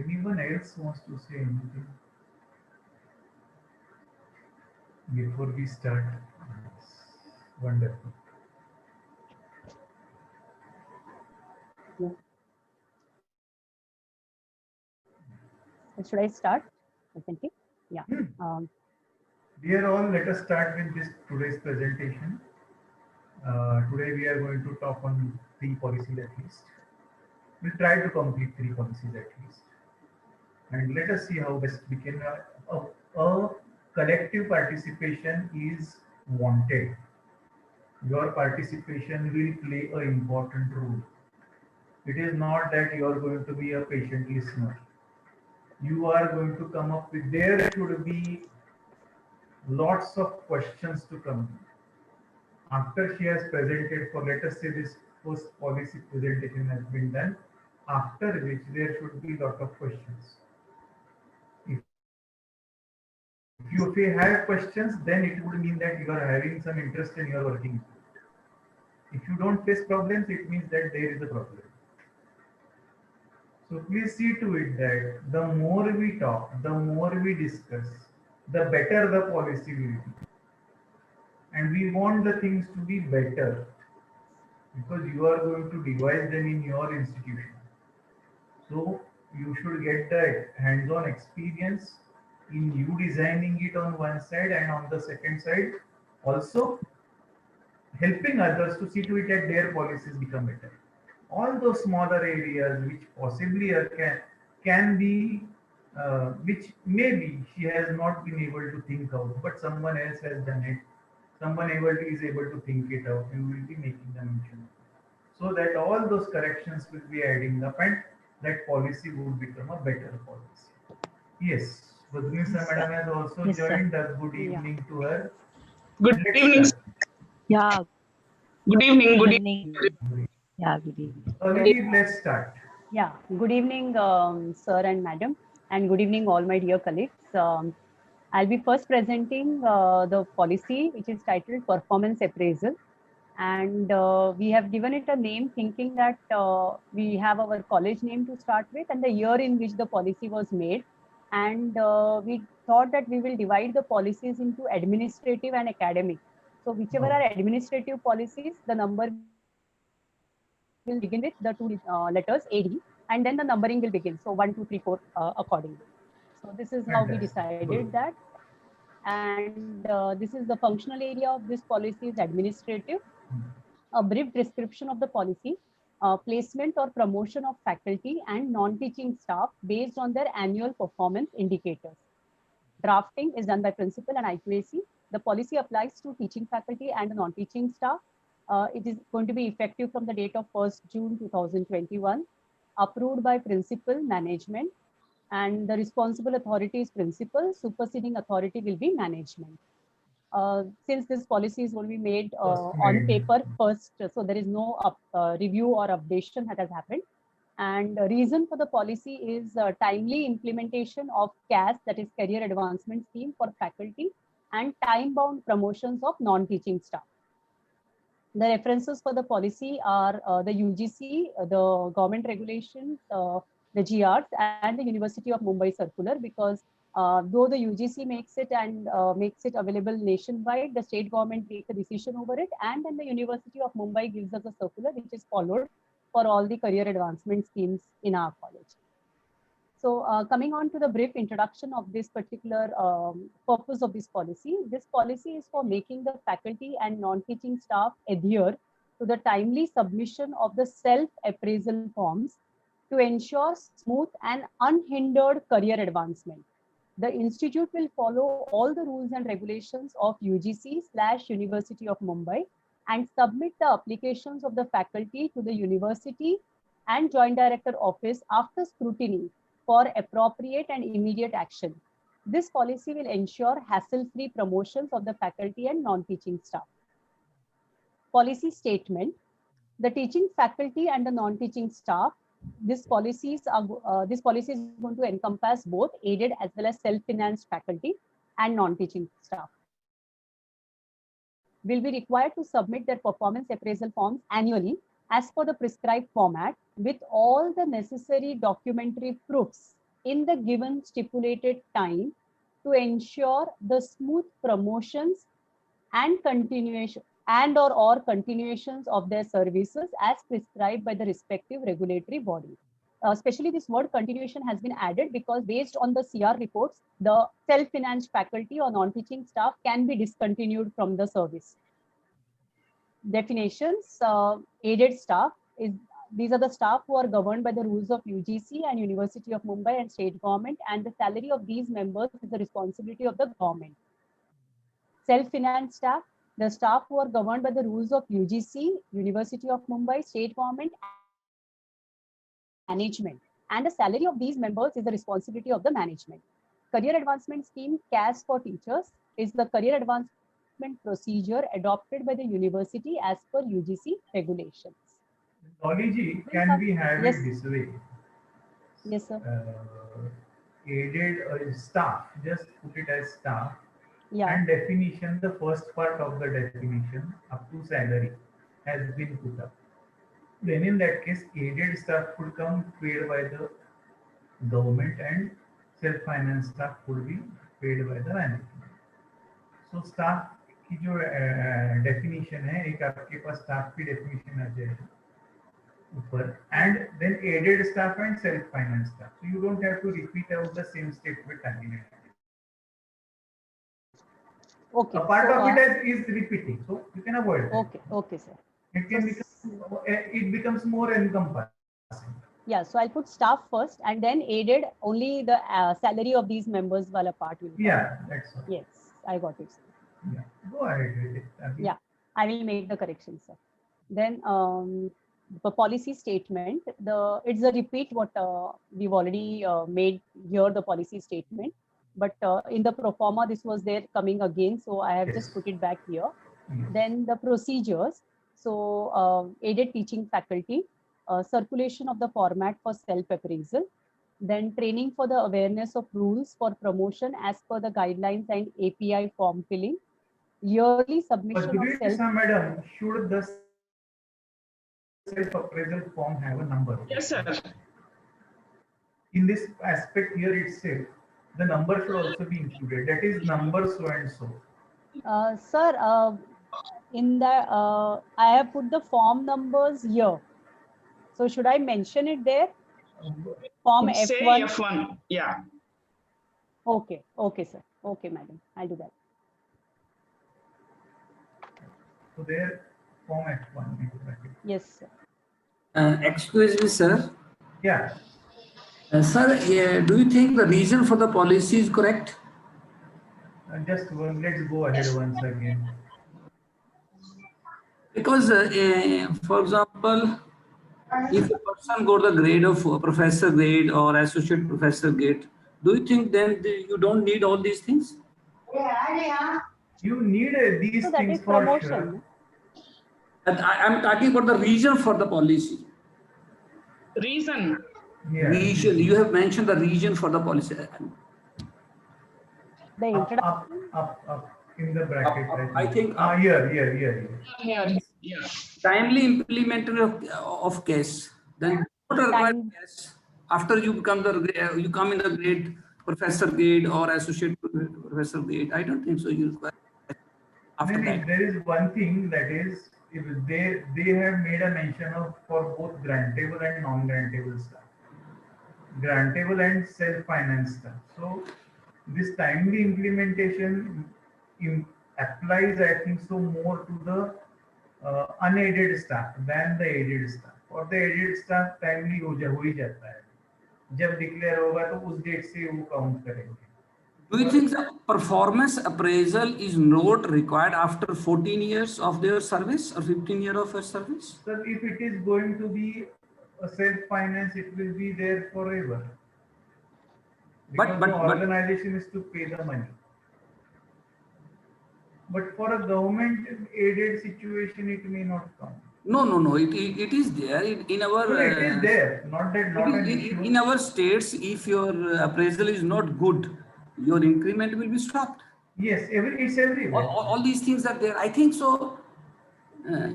Anyone else wants to say anything before we start? Yes. Wonderful. Yeah. Should I start? Definitely. Yeah. Hmm. Um, Dear all, let us start with this today's presentation. Today we are going to talk on three policies at least. We'll try to complete three policies at least. And let us see how best we can. A collective participation is wanted. Your participation will play an important role. It is not that you are going to be a patient listener. You are going to come up with, there should be lots of questions to come. After she has presented for, let us say, this first policy presentation has been done, after which there should be lot of questions. If you have questions, then it would mean that you are having some interest and you are working. If you don't face problems, it means that there is a problem. So please see to it that the more we talk, the more we discuss, the better the policy will be. And we want the things to be better because you are going to devise them in your institution. So you should get the hands-on experience in you designing it on one side, and on the second side also helping others to see to it that their policies become better. All those smaller areas which possibly can be which maybe she has not been able to think out, but someone else has done it. Someone is able to think it out. You will be making the mention, so that all those corrections will be adding up, and that policy would become a better policy. Yes, Badrunisa yes, sir. madam has also Yes, sir. joined us. Good Yeah. evening to her. Good Let's evening. start. Yeah, Good evening. good Good evening. Yeah, good evening. evening. Lily, let's start. Yeah. Good evening, sir and madam, and good evening, all my dear colleagues. I'll be first presenting the policy, which is titled Performance Appraisal. And we have given it a name thinking that we have our college name to start with and the year in which the policy was made. And we thought that we will divide the policies into administrative and academic. So whichever Oh, are administrative policies, the number will begin with the two letters AD, and then the numbering will begin. So 1, 2, 3, 4 accordingly. So this is how we fantastic. decided that. Good. And this is the functional area of this policy is administrative. A brief description of the policy, placement or promotion of faculty and non-teaching staff based on their annual performance indicators. Drafting is done by principal and IQAC. The policy applies to teaching faculty and non-teaching staff. It is going to be effective from the date of 1st June 2021, approved by principal management, and the responsible authority is principal, superseding authority will be management. Since this policy is going to be made First on made. paper first, so there is no review or updation that has happened. And the reason for the policy is timely implementation of CAS, that is Career Advancement Scheme for faculty, and time-bound promotions of non-teaching staff. The references for the policy are the UGC, the government regulations, the GRs, and the University of Mumbai circular, because though the UGC makes it and makes it available nationwide, the state government takes a decision over it, and then the University of Mumbai gives us a circular which is followed for all the career advancement schemes in our college. So coming on to the brief introduction of this particular purpose of this policy is for making the faculty and non-teaching staff adhere to the timely submission of the self-appraisal forms to ensure smooth and unhindered career advancement. The institute will follow all the rules and regulations of UGC/University of Mumbai and submit the applications of the faculty to the university and Joint Director Office after scrutiny for appropriate and immediate action. This policy will ensure hassle-free promotions of the faculty and non-teaching staff. Policy statement: the teaching faculty and the non-teaching staff, this policy is going to encompass both aided as well as self-financed faculty and non-teaching staff, will be required to submit their performance appraisal forms annually as per the prescribed format with all the necessary documentary proofs in the given stipulated time to ensure the smooth promotions and continuation or continuations of their services as prescribed by the respective regulatory body. Especially this word continuation has been added because based on the CR reports, the self-financed faculty or non-teaching staff can be discontinued from the service. Definitions, aided staff these are the staff who are governed by the rules of UGC and University of Mumbai and state government, and the salary of these members is the responsibility of the government. Self-financed staff, the staff who are governed by the rules of UGC, University of Mumbai, state government, management, and the salary of these members is the responsibility of the management. Career advancement scheme, CAS for teachers, is the career advancement procedure adopted by the university as per UGC regulations. Dolly can we have Yes. it this way? Yes, sir. Aided staff, just put it as staff. Yeah. And definition, the first part of the definition up to salary has been put up. Then in that case, aided staff could come paid by the government and self-finance staff could be paid by the management. So staff की जो definition है, एक आपके पास staff की definition आ जाएगी ऊपर, and then aided staff and self-finance staff. So you don't have to repeat out the same statement again. Okay. A part of it is repeating, so you can avoid it. Okay. Okay, sir. It can it becomes more encompassing. Yeah, so I'll put staff first and then aided only the salary of these members wala part will. Yeah, that's all. Yes, I got it. Yeah, go ahead with it. Yeah, I will make the correction, sir. Then the policy statement, it's a repeat what we've already made here, the policy statement. But in the pro forma, this was there coming again. So I have just put it back here. Then the procedures. So aided teaching faculty, circulation of the format for self-appraisal, then training for the awareness of rules for promotion as per the guidelines and API form filling, yearly submission of self. Madam, should the self-appraisal form have a number? Yes, sir. In this aspect here itself, the number should also be included. That is number so and so. Sir, in the I have put the form numbers here. So should I mention it there? Form Say F1. F1. Yeah. Okay. Okay, sir. Okay, madam. I'll do that. So there, form F1. Yes, sir. Excuse me, sir. Yeah. Sir, do you think the reason for the policy is correct? Just one. Let's go ahead once again. Because, for example, if a person got the grade of professor grade or associate professor grade, do you think then you don't need all these things? You need these So that things is for promotion. sure. I'm talking about the reason for the policy. Reason. Yeah. Reason, you have mentioned the reason for the policy. The introduction. Up in the bracket. I think Here. Here. Yeah. Timely implementation of case. Then not required case. After you become you come in the grade professor grade or associate professor grade. I don't think so. You require after that. There is one thing that is, if they have made a mention of for both grantable and non-grantable stuff, grantable and self-finance stuff. So this timely implementation applies, I think so, more to the unaided staff than the aided staff. For the aided staff timely हो ही जाता है. जब declare होगा तो उस date से वो count करेंगे. Do you think the performance appraisal is not required after 14 years of their service or 15 years of their service? So if it is going to be a self-finance, it will be there forever. Because the organization is to pay the money. But for a government-aided situation, it may not come. No. It is there in our. So it is there. Not an issue. In our states, if your appraisal is not good, your increment will be stopped. Yes, it's everywhere. All these things are there. I think so.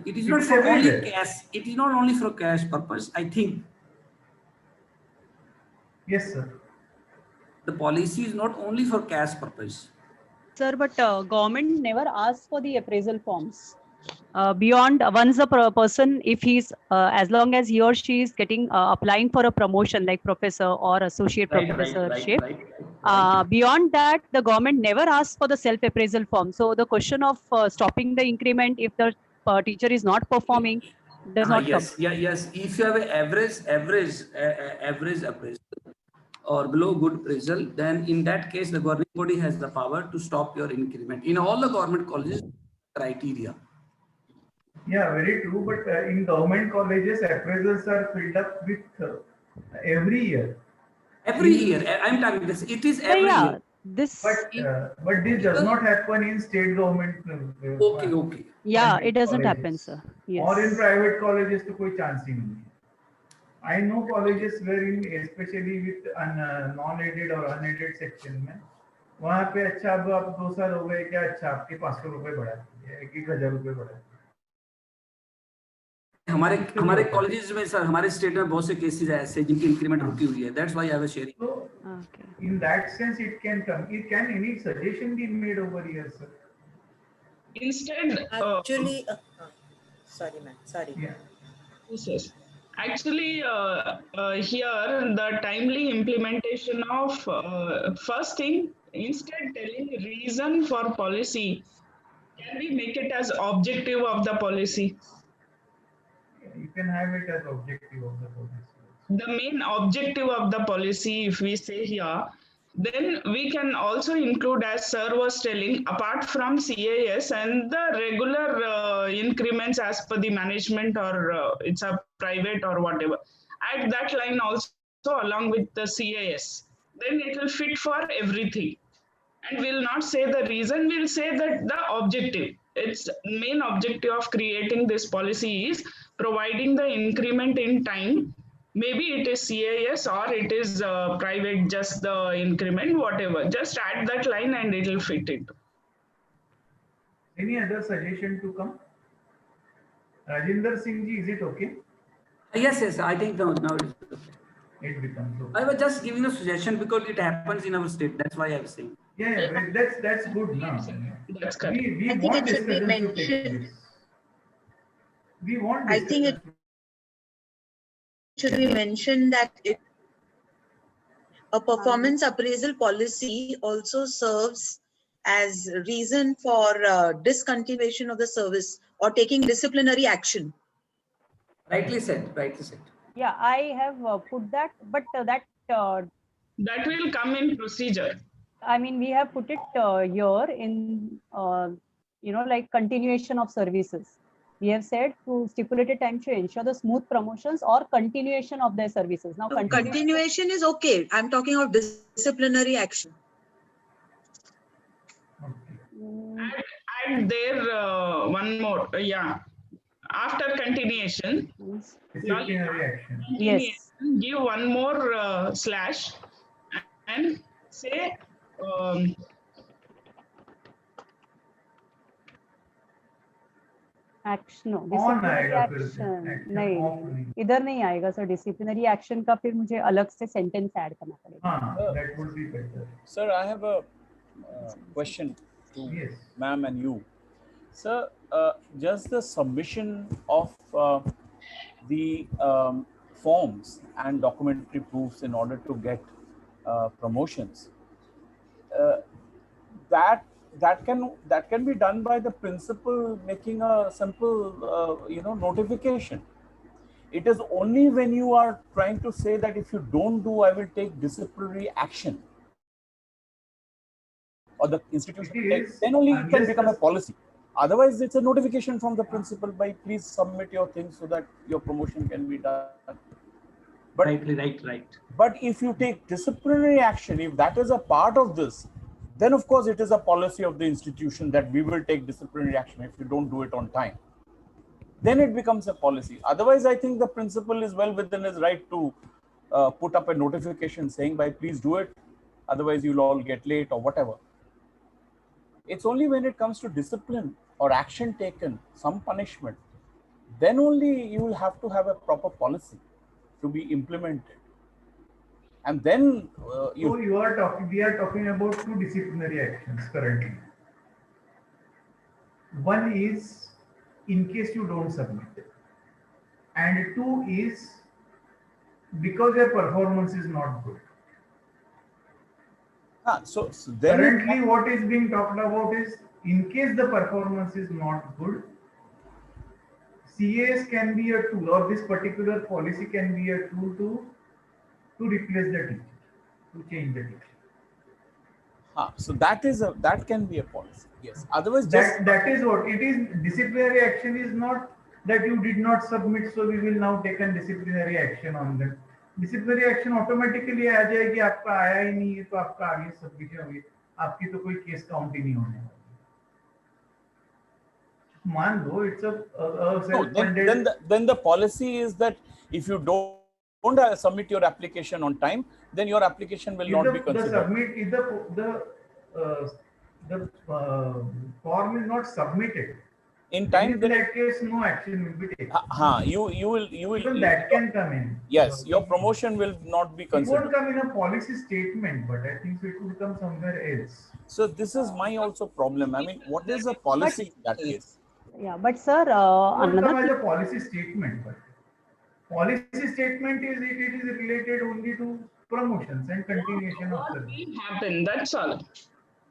It is not It's for only everywhere. cash. It is not only for cash purpose. I think. Yes, sir. The policy is not only for caste purpose. Sir, but government never asks for the appraisal forms. Beyond once a person, if he's as long as he or she is getting applying for a promotion like professor or associate professorship, beyond that, the government never asks for the self appraisal form. So the question of stopping the increment if the teacher is not performing does not come. Yes. If you have an average appraisal or below good appraisal, then in that case, the governing body has the power to stop your increment. In all the government colleges, criteria. Yeah, very true. But in government colleges, appraisals are filled up with every year. Every year, I'm talking this. It is every year. This. But this does not happen in state government. Okay. Yeah, it doesn't colleges. happen, sir. Yes. Or in private colleges, तो कोई chance ही नहीं है. I know colleges wherein, especially with non-aided or unaided section में, वहाँ पे अच्छा अब आप 2 साल हो गए क्या, अच्छा आपके 500 रुपए बढ़ा दिए, 1,000 रुपए बढ़ा दिए. हमारे कॉलेजेस में सर, हमारे स्टेट में बहुत से केसेस ऐसे जिनकी इंक्रीमेंट रुकी हुई है. That's why I was sharing. So in that sense, it can come. It can any suggestion be made over here, sir? Instead, Actually, sorry, ma'am. Sorry. yes. Actually, here the timely implementation of first thing, instead telling reason for policy, can we make it as objective of the policy? You can have it as objective of the policy. The main objective of the policy, if we say here, then we can also include, as sir was telling, apart from CAS and the regular increments as per the management or it's a private or whatever. Add that line also along with the CAS. Then it will fit for everything. And we'll not say the reason, we'll say that the objective. Its main objective of creating this policy is providing the increment in time. Maybe it is CAS or it is private, just the increment, whatever. Just add that line and it will fit it. Any other suggestion to come? Rajinder Singh ji, is it okay? Yes. I think now it is okay. It becomes okay. I was just giving a suggestion because it happens in our state. That's why I was saying. Yeah, that's good now. That's correct. We I think want it should be discussion to take mentioned. place. We want. I think it should be mentioned that a performance appraisal policy also serves as reason for discontinuation of the service or taking disciplinary action. Rightly said. Yeah, I have put that, but that That will come in procedure. I mean, we have put it here in, like continuation of services. We have said to stipulated time to ensure the smooth promotions or continuation of their services. Now, Continuation is okay. I'm talking of disciplinary action. Add there one more, after continuation, Disciplinary action. Yes. give one more slash and say action, no, On disciplinary आएगा फिर action action नहीं, off नहीं. इधर नहीं आएगा sir. Disciplinary action का फिर मुझे अलग से सेंटेंस ऐड करना पड़ेगा. हाँ, that would be better. Sir, I have a question to Yes. ma'am and you. Sir, just the submission of the forms and documentary proofs in order to get promotions, that can be done by the principal making a simple notification. It is only when you are trying to say that if you don't do, I will take disciplinary action, or the institution takes, then only it can become a policy. Otherwise, it's a notification from the principal by please submit your things so that your promotion can be done. But, Right. But if you take disciplinary action, if that is a part of this, then of course it is a policy of the institution that we will take disciplinary action if you don't do it on time. Then it becomes a policy. Otherwise, I think the principal is well within his right to put up a notification saying by please do it, otherwise you'll all get late or whatever. It's only when it comes to discipline or action taken, some punishment, then only you will have to have a proper policy to be implemented. And then So we are talking about two disciplinary actions currently. One is in case you don't submit, and two is because your performance is not good. so then Currently, what is being talked about is in case the performance is not good, CAS can be a tool, or this particular policy can be a tool to replace the teacher, to change the teacher. so that can be a policy. Yes. Otherwise, just That is what it is. Disciplinary action is not that you did not submit, so we will now take a disciplinary action on them. Disciplinary action automatically आ जाएगी, आपका आया ही नहीं है तो आपका आगे submission होगी, आपकी तो कोई केस काउंट ही नहीं होने वाली. मान लो it's then the policy is that if you don't submit your application on time, then your application will not be considered. The form is not submitted In time, in that case no action will be taken. You will Even that can come in. Yes, your promotion will not be It considered. won't come in a policy statement, but I think it will come somewhere else. So this is my also problem. I mean, what is the policy in that case? Yeah, but sir, It won't another come as thing, a policy statement, but policy statement is it is related only to promotions and continuation of What service. will happen? That's all.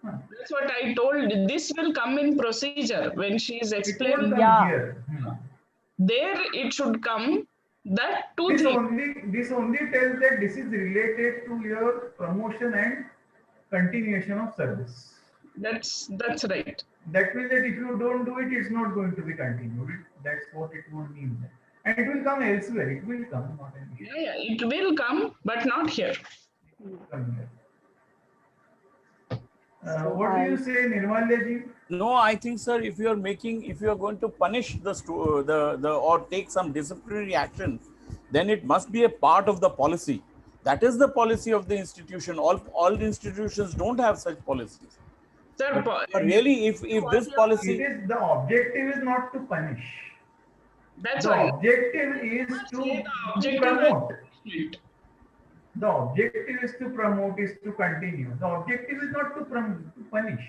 Huh. That's what I told. This will come in procedure when she is It won't explaining. come Yeah. here. There it should come that two This things. only tells that this is related to your promotion and continuation of service. That's right. That means that if you don't do it, it's not going to be continued. That's what it would mean. And it will come elsewhere. It will come, not an issue. Yeah, it will come, but not here. It will come here. So What do you say, Nirmalya ji? No, I think, sir, if you are going to punish the or take some disciplinary action, then it must be a part of the policy. That is the policy of the institution. All the institutions don't have such policies. Sir, But really, if this policy, The objective is not to punish. that's The why. objective is to promote. The objective is to promote, is to continue. The objective is not to punish.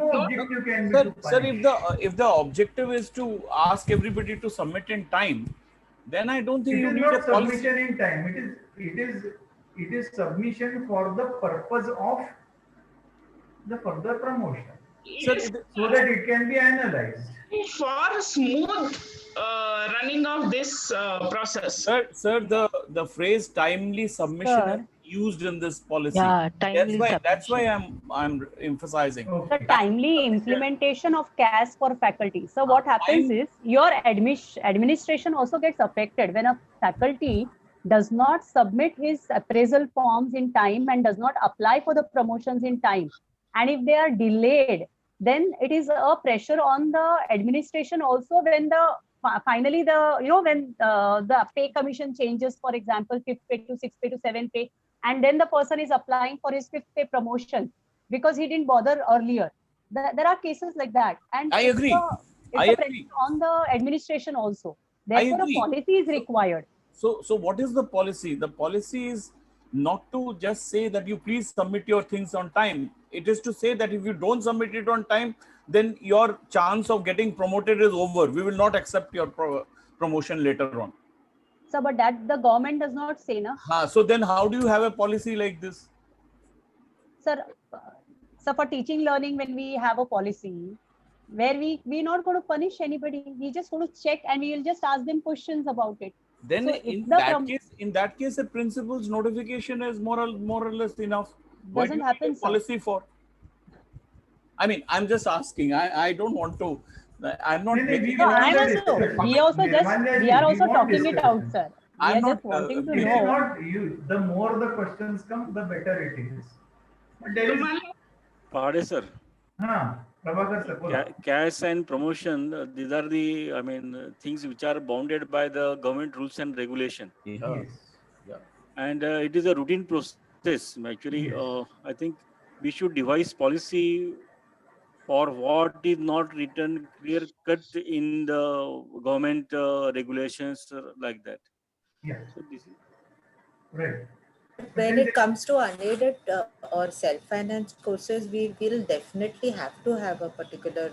No objective can be to sir, punish. if the objective is to ask everybody to submit in time, then I don't think It you is need a not policy. submission in time. It is submission for the purpose of the further promotion, Sir, so that it can be analyzed. For smooth running of this process. Sir, the phrase timely submission Sir. is used in this policy. Yeah, timely That's why submission. I'm emphasizing. the Okay. timely implementation of CAS for faculty. So what happens is your administration also gets affected when a faculty does not submit his appraisal forms in time and does not apply for the promotions in time. And if they are delayed, then it is a pressure on the administration also when finally when the pay commission changes, for example, 5th pay to 6th pay to 7th pay, and then the person is applying for his 5th pay promotion because he didn't bother earlier. There are cases like that, and I agree. It's I a agree. pressure on the administration also. Therefore, a agree. policy is required. So what is the policy? The policy is not to just say that you please submit your things on time. It is to say that if you don't submit it on time, then your chance of getting promoted is over. We will not accept your promotion later on. So, but that the government does not say, na. So then how do you have a policy like this? Sir, so for teaching learning, when we have a policy where we're not going to punish anybody, we just going to check and we will just ask them questions about it. Then So in that case, a principal's notification is more or less enough. Why Doesn't do you happen, need a sir. policy for? I mean, I'm just asking. I don't want to. I'm not. No, no, making No, want I'm the also, discussion. we also just, Nirmalya ji, we are we also want talking it out, discussion. sir. We I'm are not, just wanting to It is know. not you. The more the questions come, the better it is. But there is. Pahade sir, Prabhakar sir, bola. CAS and promotion, these are the, I mean, things which are bounded by the government rules and regulation. Yes. And it is a routine process. Actually, Yes. I think we should devise policy for what is not written clear cut in the government regulations like that. Yeah. So this is, Right. when then it comes to unaided or self-financed courses, we will definitely have to have a particular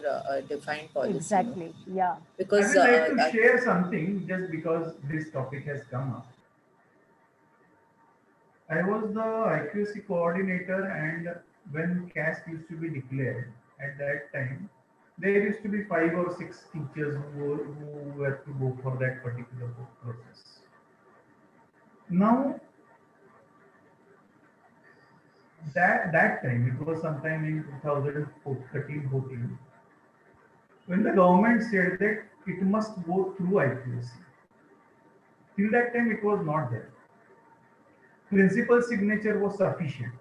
defined policy, no? Exactly. Yeah. I Because would like to share something just because this topic has come up. I was the IQC coordinator, and when caste used to be declared at that time, there used to be 5 or 6 teachers who were to go for that particular process. Now, that time, it was sometime in 2013-14, when the government said that it must go through IQC. Till that time, it was not there. Principal signature was sufficient.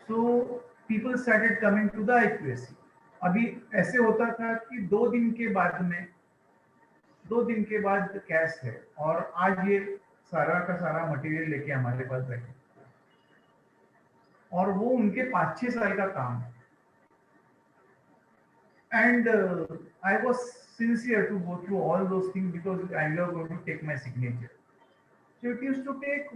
So people started coming to the IQAC. अभी ऐसे होता था कि 2 दिन के बाद cash है और आज ये सारा का सारा मटेरियल लेके हमारे पास बैठे और वो उनके 5-6 साल का काम है. And I was sincere to go through all those things because I was going to take my signature. So it used to take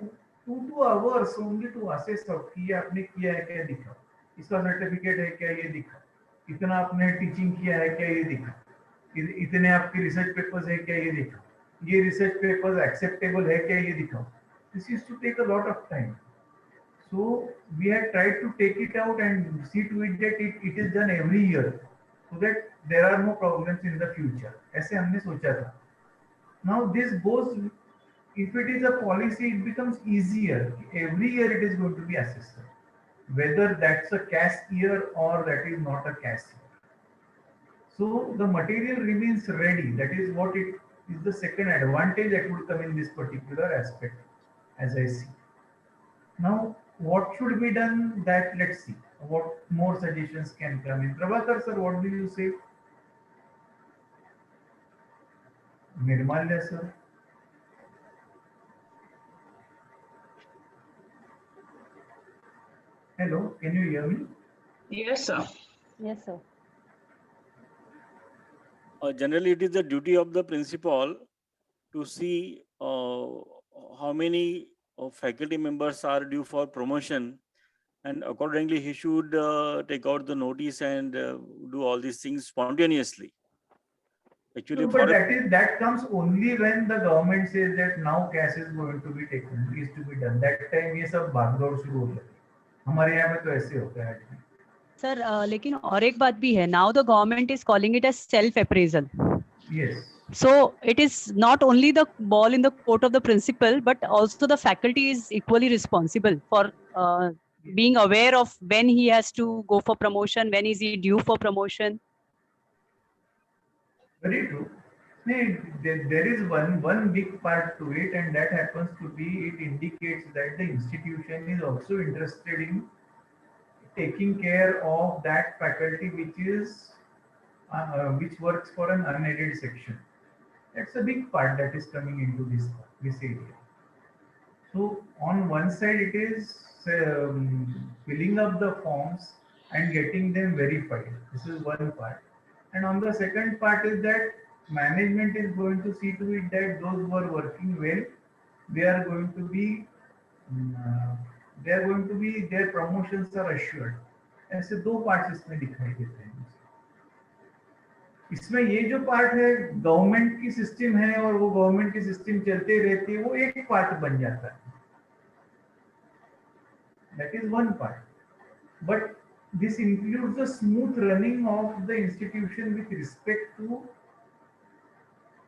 2 hours only to assess कि ये आपने किया है क्या दिखा, इसका सर्टिफिकेट है क्या ये दिखा, इतना आपने टीचिंग किया है क्या ये दिखा, इतने आपके रिसर्च पेपर्स है क्या ये दिखा, ये रिसर्च पेपर्स एक्सेप्टेबल है क्या ये दिखा. This used to take a lot of time. So we have tried to take it out and see to it that it is done every year so that there are no problems in the future. ऐसे हमने सोचा था. Now this goes, if it is a policy, it becomes easier. Every year it is going to be assessed, whether that's a cash year or that is not a cash year. So the material remains ready. That is what it is, the second advantage that would come in this particular aspect, as I see. Now, what should be done? That let's see. What more suggestions can come in? Prabhakar sir, what do you say? Nirmalya sir. Hello, can you hear me? Yes, sir. Yes, sir. Generally, it is the duty of the principal to see how many faculty members are due for promotion, and accordingly he should take out the notice and do all these things spontaneously. Actually, No, but that comes only when the government says that now cash is going to be taken, is to be done. That time ये सब भागदौड़ शुरू हो जाती है. हमारे यहाँ में तो ऐसे होता है. सर लेकिन और एक बात भी है, now the government is calling it as self appraisal. Yes. So it is not only the ball in the court of the principal, but also the faculty is equally responsible for being aware of when he has to go for promotion, when is he due for promotion. Very true. There is one big part to it, and that happens to be, it indicates that the institution is also interested in taking care of that faculty which works for an unaided section. That's a big part that is coming into this area. So on one side it is filling up the forms and getting them verified. This is one part. And on the second part is that management is going to see to it that those who are working well, they are going to be their promotions are assured. ऐसे 2 parts इसमें दिखाई देते हैं. इसमें ये जो part है government की सिस्टम है और वो गवर्नमेंट की सिस्टम चलते रहती है, वो एक पार्ट बन जाता है. That is one part. But this includes the smooth running of the institution with respect to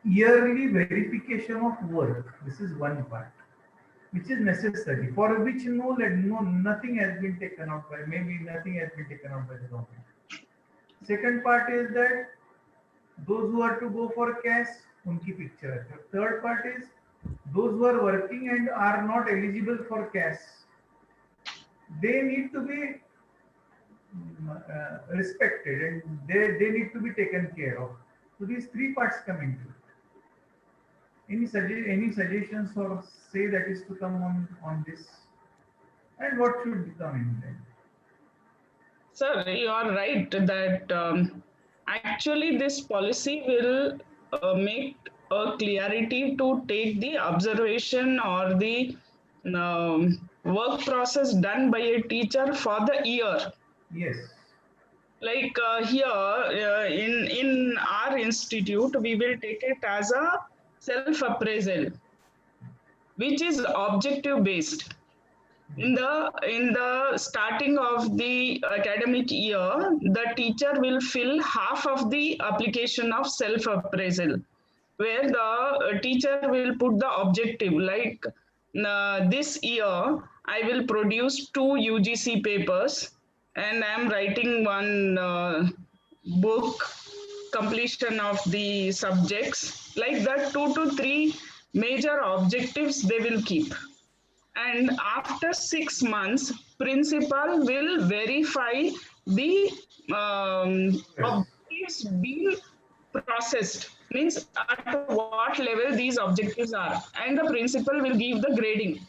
yearly verification of work. This is one part which is necessary, for which nothing has been taken out by, maybe nothing has been taken out by the government. Second part is that those who are to go for cash, unki picture hai. Third part is those who are working and are not eligible for cash, they need to be respected and they need to be taken care of. So these 3 parts come into it. Any suggestions or say that is to come on this, and what should come in then? Sir, you are right that actually this policy will make a clarity to take the observation or the work process done by a teacher for the year. Yes. Like here in our institute, we will take it as a self appraisal, which is objective based. In the starting of the academic year, the teacher will fill half of the application of self appraisal, where the teacher will put the objective like this year I will produce 2 UGC papers and I am writing one book, completion of the subjects. Like that, 2 to 3 major objectives they will keep. And after 6 months, principal will verify the objectives being processed, means at what level these objectives are, and the principal will give the grading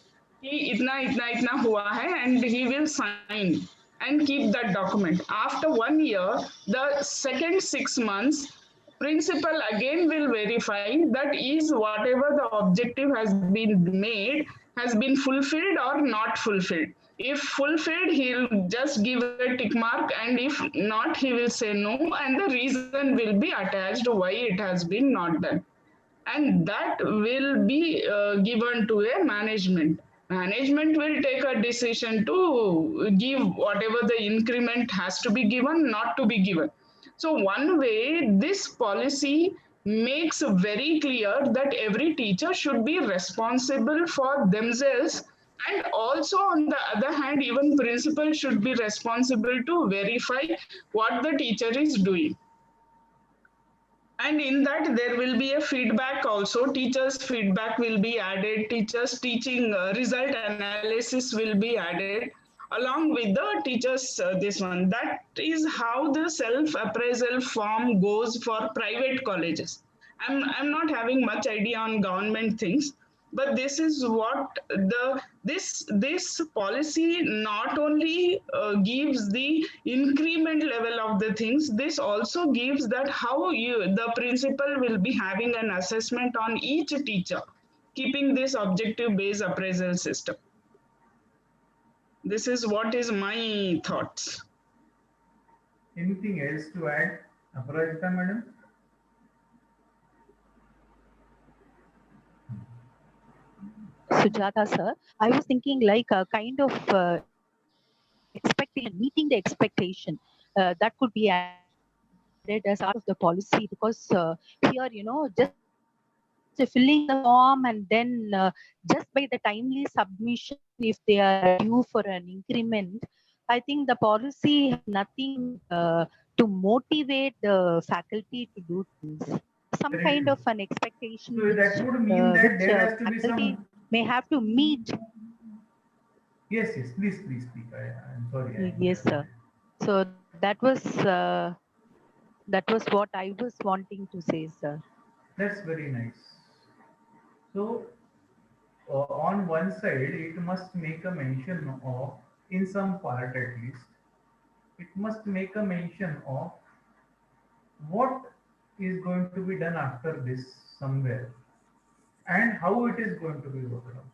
कि इतना इतना इतना हुआ है, and he will sign and keep that document. After 1 year, the second 6 months, principal again will verify that is whatever the objective has been made has been fulfilled or not fulfilled. If fulfilled, he'll just give a tick mark, and if not, he will say no, and the reason will be attached why it has been not done. And that will be given to a management. Management will take a decision to give whatever the increment has to be given, not to be given. So one way this policy makes very clear that every teacher should be responsible for themselves, and also on the other hand, even principal should be responsible to verify what the teacher is doing. And in that, there will be a feedback also. Teachers' feedback will be added. Teachers' teaching result analysis will be added along with the teachers. This one. That is how the self-appraisal form goes for private colleges. I'm not having much idea on government things, but this is what this policy not only gives the increment level of the things, this also gives that how the principal will be having an assessment on each teacher, keeping this objective based appraisal system. This is what is my thoughts. Anything else to add, Aparajita madam? Sujata sir, I was thinking like a kind of expecting, meeting the expectation that could be added as part of the policy, because here, just filling the form and then just by the timely submission, if they are due for an increment, I think the policy has nothing to motivate the faculty to do things. Some kind of an expectation. So that would mean that there has to be some. May have to meet. Yes, please speak. I'm sorry. Yes, sir. So that was what I was wanting to say, sir. That's very nice. So on one side, it must make a mention of, in some part at least, it must make a mention of what is going to be done after this somewhere, and how it is going to be worked out.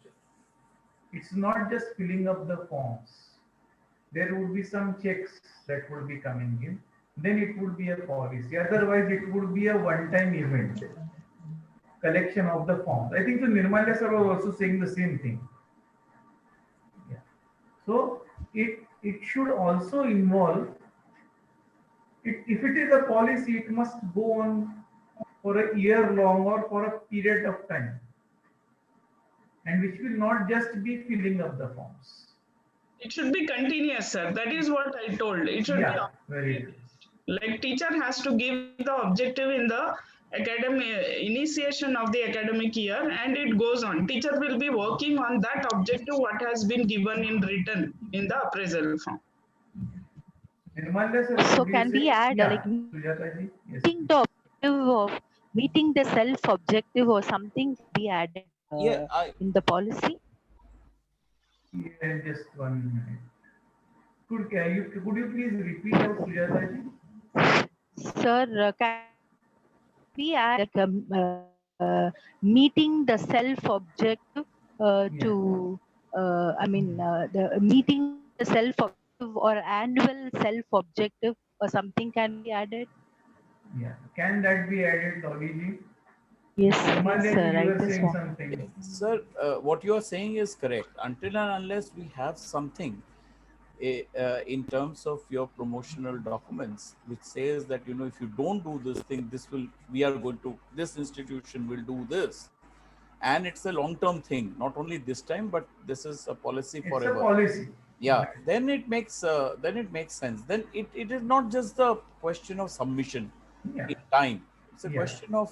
It's not just filling up the forms. There would be some checks that would be coming in. Then it would be a policy. Otherwise, it would be a one-time event. Collection of the forms. I think the Nirmala sir was also saying the same thing. Yeah. So it should also involve. If it is a policy, it must go on for a year long or for a period of time, and which will not just be filling up the forms. It should be continuous, sir. That is what I told. It should be very good. Like teacher has to give the objective in the academic initiation of the academic year, and it goes on. Teacher will be working on that objective what has been given in written in the appraisal form. So can we add like meeting the objective of meeting the self objective or something to be added in the policy? Yeah, just 1 minute. Could you please repeat out, Sujata ji? Sir, can we add meeting the self objective to the meeting the self objective or annual self objective or something can be added. Yeah. Can that be added, Dolly? Yes, Himalaya, sir. you I were just saying want. something. Sir, what you are saying is correct. Until and unless we have something in terms of your promotional documents, which says that, you know, if you don't do this thing, this institution will do this. And it's a long-term thing, not only this time, but this is a policy It's a forever. policy. Yeah, then it makes sense. Then it is not just the question of submission Yeah. in time. It's a Yeah. question of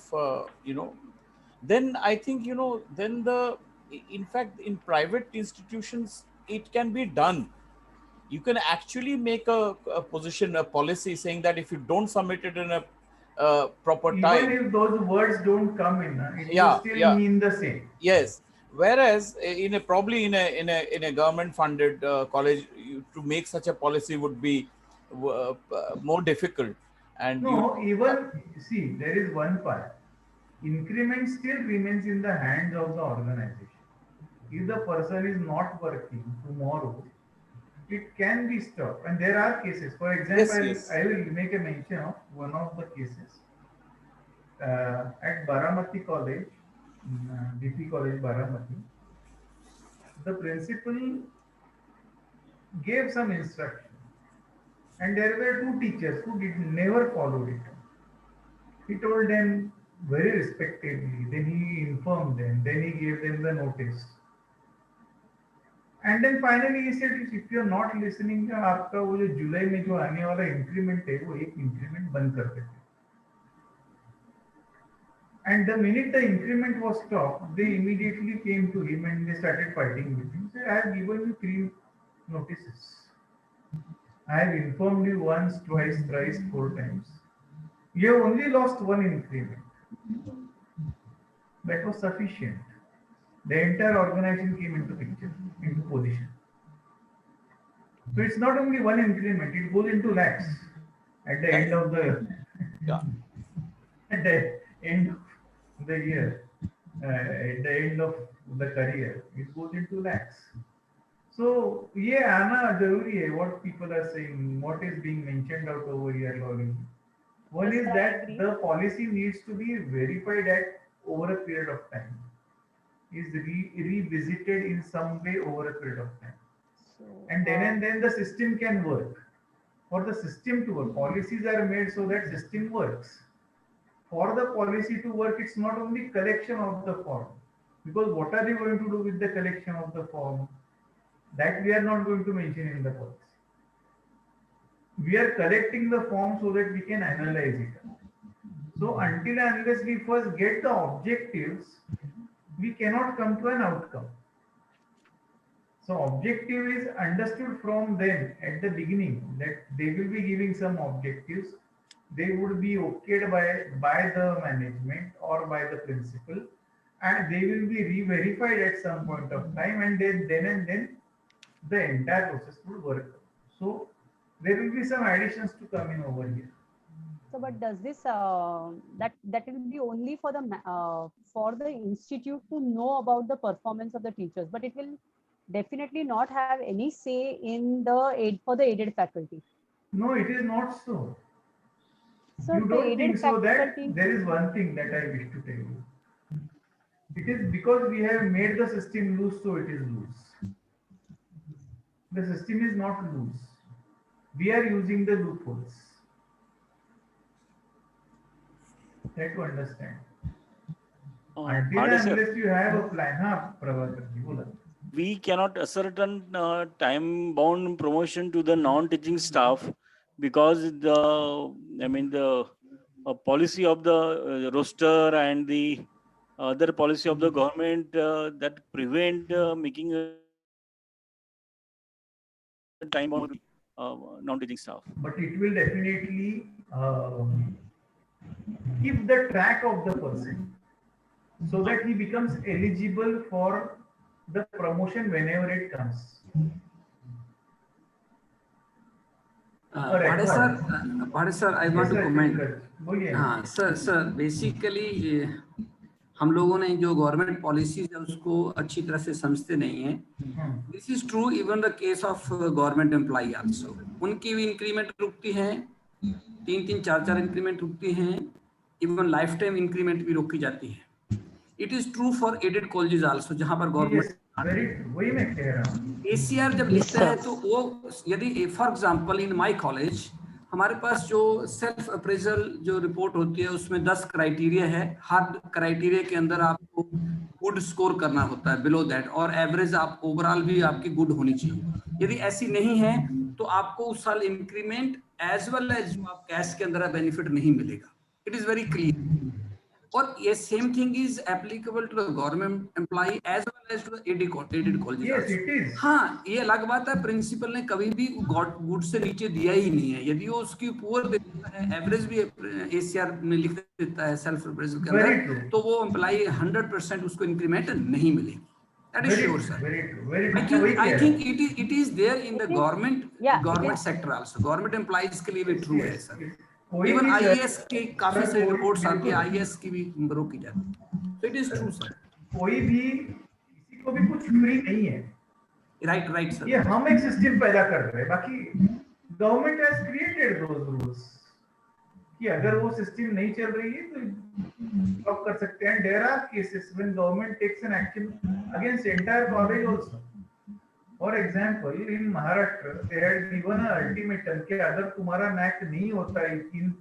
then I think, in fact, in private institutions it can be done. You can actually make a policy saying that if you don't submit it in a proper Even time. if those words don't come in, it Yeah, will still yeah. mean the same. Yes. Whereas probably in a government funded college, to make such a policy would be more difficult. And No, even see, there is one part. Increment still remains in the hands of the organization. If the person is not working tomorrow, it can be stopped. And there are cases. For example, Yes. I will make a mention of one of the cases. At Baramati College, DP College Baramati, the principal gave some instruction, and there were two teachers who never followed it. He told them very respectably, then he informed them, then he gave them the notice. And then finally he said, if you are not listening, आपका वो जो जुलाई में जो आने वाला increment है वो एक इंक्रीमेंट बंद कर देते. And the minute the increment was stopped, they immediately came to him and they started fighting with him. He said, I have given you 3 notices. I have informed you once, twice, thrice, 4 times. You have only lost 1 increment. That was sufficient. The entire organization came into picture, into position. So it's not only 1 increment, it goes into lakhs at the end of the at the end of the year, at the end of the career, it goes into lakhs. So ये आना जरूरी है. What people are saying, what is being mentioned out over here, Lori. One is that the policy needs to be verified at over a period of time, is revisited in some way over a period of time, and then the system can work. For the system to work, policies are made so that system works. For the policy to work, it's not only collection of the form, because what are you going to do with the collection of the form? That we are not going to mention in the policy. We are collecting the form so that we can analyze it. So until and unless we first get the objectives, we cannot come to an outcome. So objective is understood from them at the beginning, that they will be giving some objectives. They would be okayed by the management or by the principal, and they will be re-verified at some point of time, and then the entire process would work. So there will be some additions to come in over here. So, but does this that will be only for the institute to know about the performance of the teachers, but it will definitely not have any say in the aided faculty. No, it is not so. So you don't think so? That there is one thing that I wish to tell you. It is because we have made the system loose, so it is loose. The system is not loose. We are using the loopholes. Try to understand. Until unless you have a plan, we cannot ascertain time-bound promotion to the non-teaching staff because the policy of the roster and the other policy of the government that prevent making a time-bound non-teaching staff. But it will definitely keep the track of the person so that he becomes eligible for the promotion whenever it comes. Sir, I want to comment. Sir, basically, हम लोगों ने जो government policies है उसको अच्छी तरह से समझते नहीं है. This is true even the case of government employ also. उनकी भी इंक्रीमेंट रुकती है, 3-3, 4-4 इंक्रीमेंट रुकती हैं, इवन लाइफ टाइम इंक्रीमेंट भी रोकी जाती है. It is true for aided colleges also, जहां पर गवर्नमेंट वही मैं कह रहा हूँ. ACR जब लिखता है तो वो यदि for example in my college हमारे पास जो सेल्फ अप्रेजल जो रिपोर्ट होती है उसमें 10 क्राइटेरिया है. हर क्राइटेरिया के अंदर आपको गुड स्कोर करना होता है बिलो दैट, और एवरेज आप ओवरऑल भी आपकी गुड होनी चाहिए. यदि ऐसी नहीं है तो आपको उस साल इंक्रीमेंट एज वेल एज जो आप कैश के अंदर बेनिफिट नहीं मिलेगा. It is very clear. और ये same thing is applicable to the government employ as well as to the aided college. Yes, it is. हाँ, ये अलग बात है, प्रिंसिपल ने कभी भी गुड से नीचे दिया ही नहीं है. यदि वो उसकी पुअर देता है, एवरेज भी ACR में लिख देता है सेल्फ अप्रेजल के Very अंदर, true. तो वो एम्प्लॉय 100% उसको इंक्रीमेंट नहीं मिलेगी. That is Very sure, true, sir. very true, very true. I think it is there in the government Yeah, it government is. sector also. Government employees के लिए भी true है, Yes, sir. yes. कोई even भी IAS की काफी sir, सारी कोई- रिपोर्ट्स आती है, बिल्कुल। IAS की भी रोकी जाती है. So it is true, sir. कोई भी किसी को भी कुछ फ्री नहीं है. Right, sir. ये हम एक सिस्टम पैदा कर रहे हैं, बाकी government has created those rules कि अगर वो सिस्टम नहीं चल रही है तो स्टॉप कर सकते हैं. There are cases when government takes an action against entire college also. For example in Maharashtra they had given a ultimatum कि अगर तुम्हारा मैच नहीं होता है इन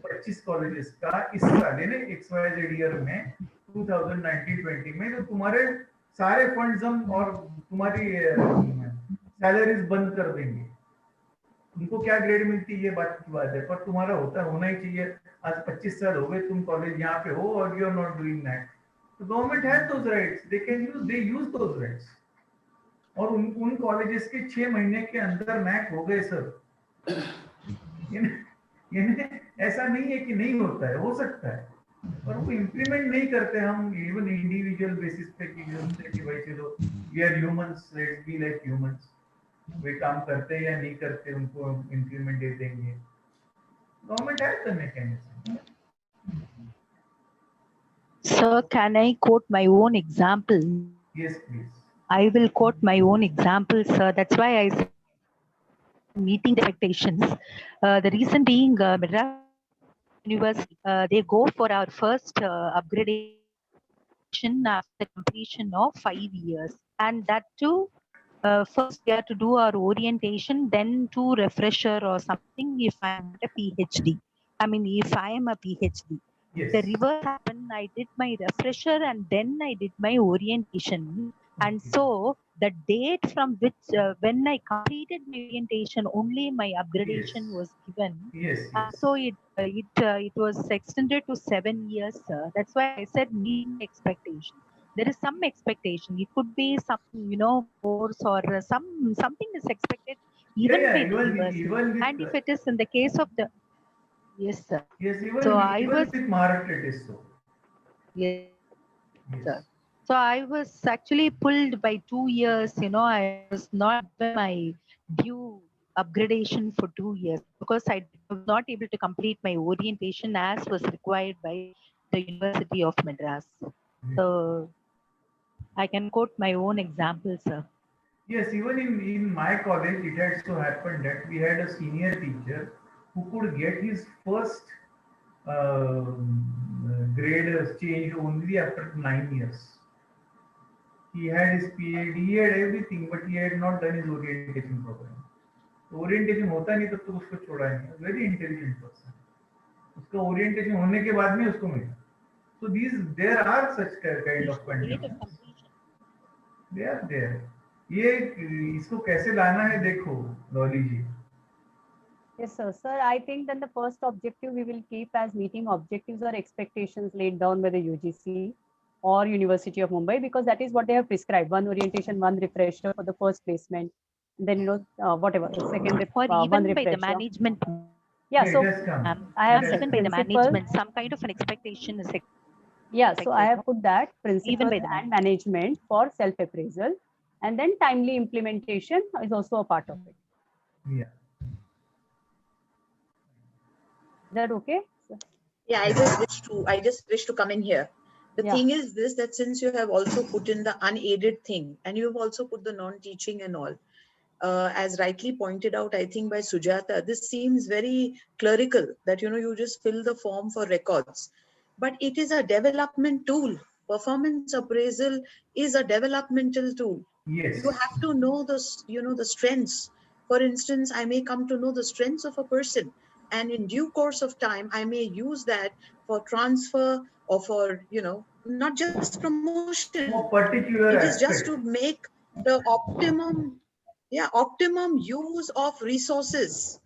25 कॉलेजेस का इस साल यानी XYZ ईयर में 2019-20 में, तो तुम्हारे सारे फंड्स हम और तुम्हारी सैलरीज बंद कर देंगे. तुमको क्या ग्रेड मिलती है ये बात की बात है, पर तुम्हारा होना ही चाहिए. आज 25 साल हो गए तुम कॉलेज यहाँ पे हो और you are not doing that. तो government has those rights, they use those rights. और उन कॉलेजेस के 6 महीने के अंदर मैच हो गए सर. यानी ऐसा नहीं है कि नहीं होता है, हो सकता है, पर वो इम्प्लीमेंट नहीं करते. हम इवन इंडिविजुअल बेसिस पे कि भाई चलो we are humans, let's be like humans, वे काम करते हैं या नहीं करते उनको इंक्रीमेंट दे देंगे. Government has the mechanism. Sir, can I quote my own example? Yes, please. I will quote my own example, sir. That's why I said meeting the expectations. The reason being, Madras University, they go for our first upgradation after completion of 5 years. And that too, first we have to do our orientation, then to refresher or something if I'm a PhD. I mean, if I am a PhD. Yes. The reverse happened. I did my refresher and then I did my orientation. And so the date from which when I completed my orientation, only my upgradation Yes. was given. Yes. So it was extended to 7 years, sir. That's why I said meeting expectation. There is some expectation. It could be some, course or something is expected even by the university. Even with, And if it is in the case of the yes, sir. Yes, even, So even with Maharashtra it is so. Yes, Yes. sir. So I was actually pulled by 2 years. I was not given my due upgradation for 2 years because I was not able to complete my orientation as was required by the University of Madras. So I can quote my own example, sir. Yes, even in my college, it had so happened that we had a senior teacher who could get his first grade change only after 9 years. He had his PhD, he had everything, but he had not done his orientation program. तो orientation होता नहीं तब तो उसको छोड़ा नहीं. Very intelligent person. उसका orientation होने के बाद में उसको मिला. So there are such kind of conditions. They are there. ये इसको कैसे लाना है देखो lolly ji. Yes, sir. Sir, I think then the first objective we will keep as meeting objectives or expectations laid down by the UGC or University of Mumbai, because that is what they have prescribed: one orientation, one refresher for the first placement, then whatever the second Or one even by refresher. the management. Yeah, It so has come. I have It has Even said by the principal. management, some kind of an expectation is Yeah, so I have put that principal Even by the and management for self-appraisal, and then timely implementation is also a part of it. Yeah. Is that okay? Yeah, I just wish to come in here. The Yeah. thing is this, that since you have also put in the unaided thing and you have also put the non-teaching and all, as rightly pointed out, I think by Sujata, this seems very clerical that, you just fill the form for records, but it is a development tool. Performance appraisal is a developmental tool. Yes. You have to know the strengths. For instance, I may come to know the strengths of a person, and in due course of time, I may use that for transfer or for, not just promotion. For particular It is just aspect. to make the optimum use of resources.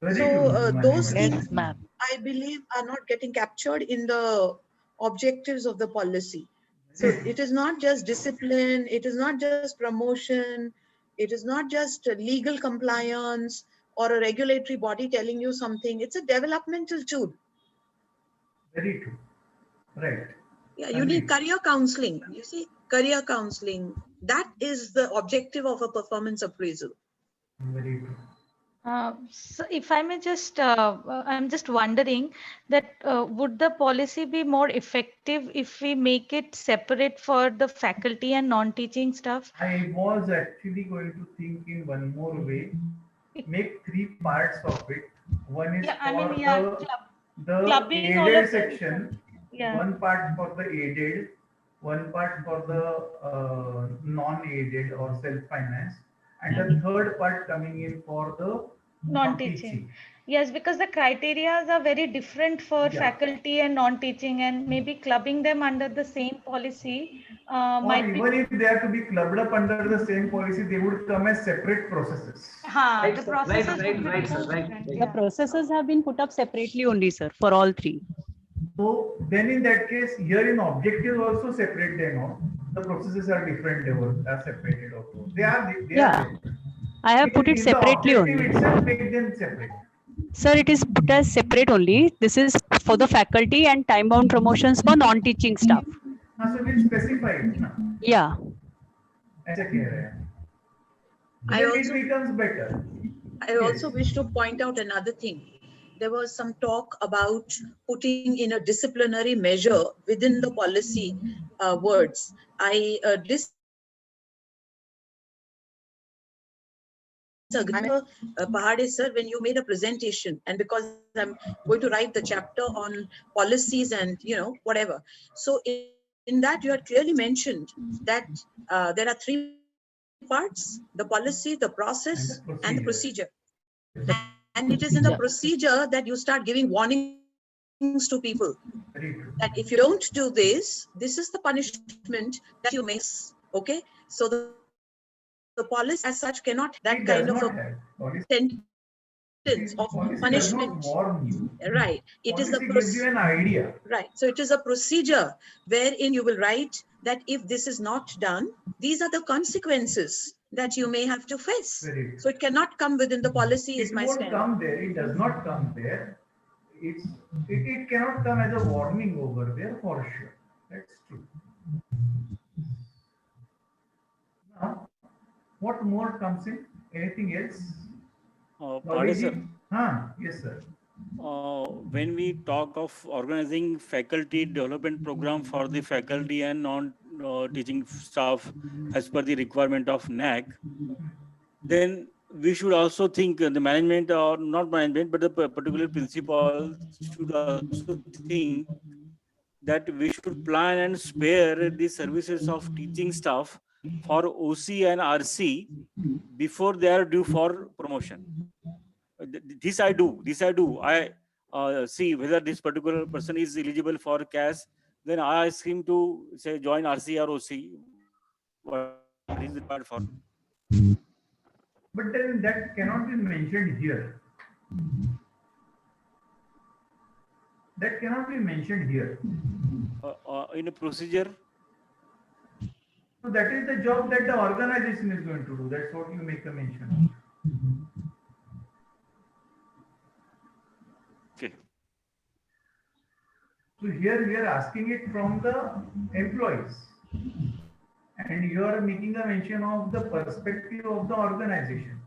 Very So true, those Mahima. things, ma'am. I believe, are not getting captured in the objectives of the policy. So it is not just discipline, it is not just promotion, it is not just legal compliance or a regulatory body telling you something. It's a developmental tool. Very true. Right. Yeah, you need career counseling. You see, career counseling, that is the objective of a performance appraisal. Very true. So if I may just, I'm just wondering that would the policy be more effective if we make it separate for the faculty and non-teaching staff? I was actually going to think in one more way. Make 3 parts of it. One is for the clubbing all aided of them. section, Yeah. one part for the aided, one part for the non-aided or self-finance, and the third part coming in for the Non-teaching. Yes, because the criteria are very different for Yeah. faculty and non-teaching, and maybe clubbing them under the same policy Or might be. even if they are to be clubbed up under the same policy, they would come as separate processes. Right, The sir. processes would be Right, sir. Right. different. The Yeah. processes have been put up separately only, sir, for all 3. So then in that case, here in objective also separate them out. The processes are different, they are separated also. They are Yeah. there. I have put it In the separately objective only. itself, make them separate. Sir, it is put as separate only. This is for the faculty and time-bound promotions for non-teaching staff. So we'll specify it. Na? Yeah. ऐसा कह रहे हैं. I Then also- it becomes better. I also wish to point out another thing. There was some talk about putting in a disciplinary measure within the policy words. I disagree. Pahade sir, when you made a presentation, and because I'm going to write the chapter on policies and whatever. So in that you had clearly mentioned that there are 3 parts: the policy, the process, and the procedure. And it is in the procedure that you start giving warnings to people. Very true. That if you don't do this, this is the punishment that you miss. Okay, so the policy as such cannot that It kind does of not a have. Policy, sentence of policy punishment. does not warn you. Right. It is the Policy gives you an idea. right. So it is a procedure wherein you will write that if this is not done, these are the consequences that you may have to face. Very true. So it cannot come within the policy is It my won't stand. come there. It does not come there. It cannot come as a warning over there for sure. That's true. Now, what more comes in? Anything else? Pardon, sir. Yes, sir. When we talk of organizing faculty development program for the faculty and non-teaching staff as per the requirement of NAC, then we should also think the management or not management, but the particular principal should also think that we should plan and spare the services of teaching staff for OC and RC before they are due for promotion. This I do. I see whether this particular person is eligible for CAS. Then I ask him to say join RC or OC. What is required for? But then that cannot be mentioned here. That cannot be mentioned here. In a procedure. So that is the job that the organization is going to do. That's what you make a mention of. Okay. So here we are asking it from the employees. And you are making a mention of the perspective of the organization.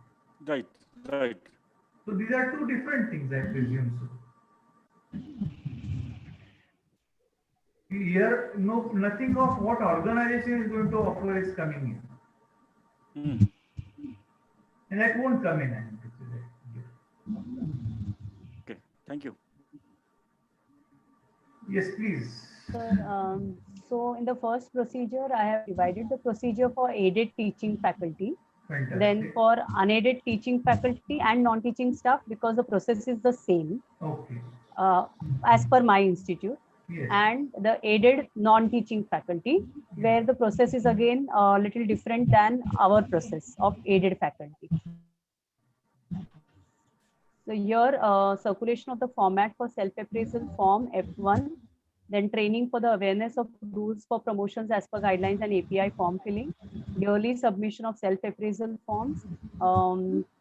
Right. So these are 2 different things, I presume so. Here, no, nothing of what organization is going to offer is coming in. And that won't come in. I mean to say that. Okay, thank you. Yes, please. Sir, so in the first procedure, I have divided the procedure for aided teaching faculty, Fantastic. then for unaided teaching faculty and non-teaching staff, because the process is the same Okay. as per my institute, Yes. and the aided non-teaching faculty, where the process is again a little different than our process of aided faculty. So here, circulation of the format for self-appraisal form F1, then training for the awareness of rules for promotions as per guidelines and API form filling, yearly submission of self-appraisal forms,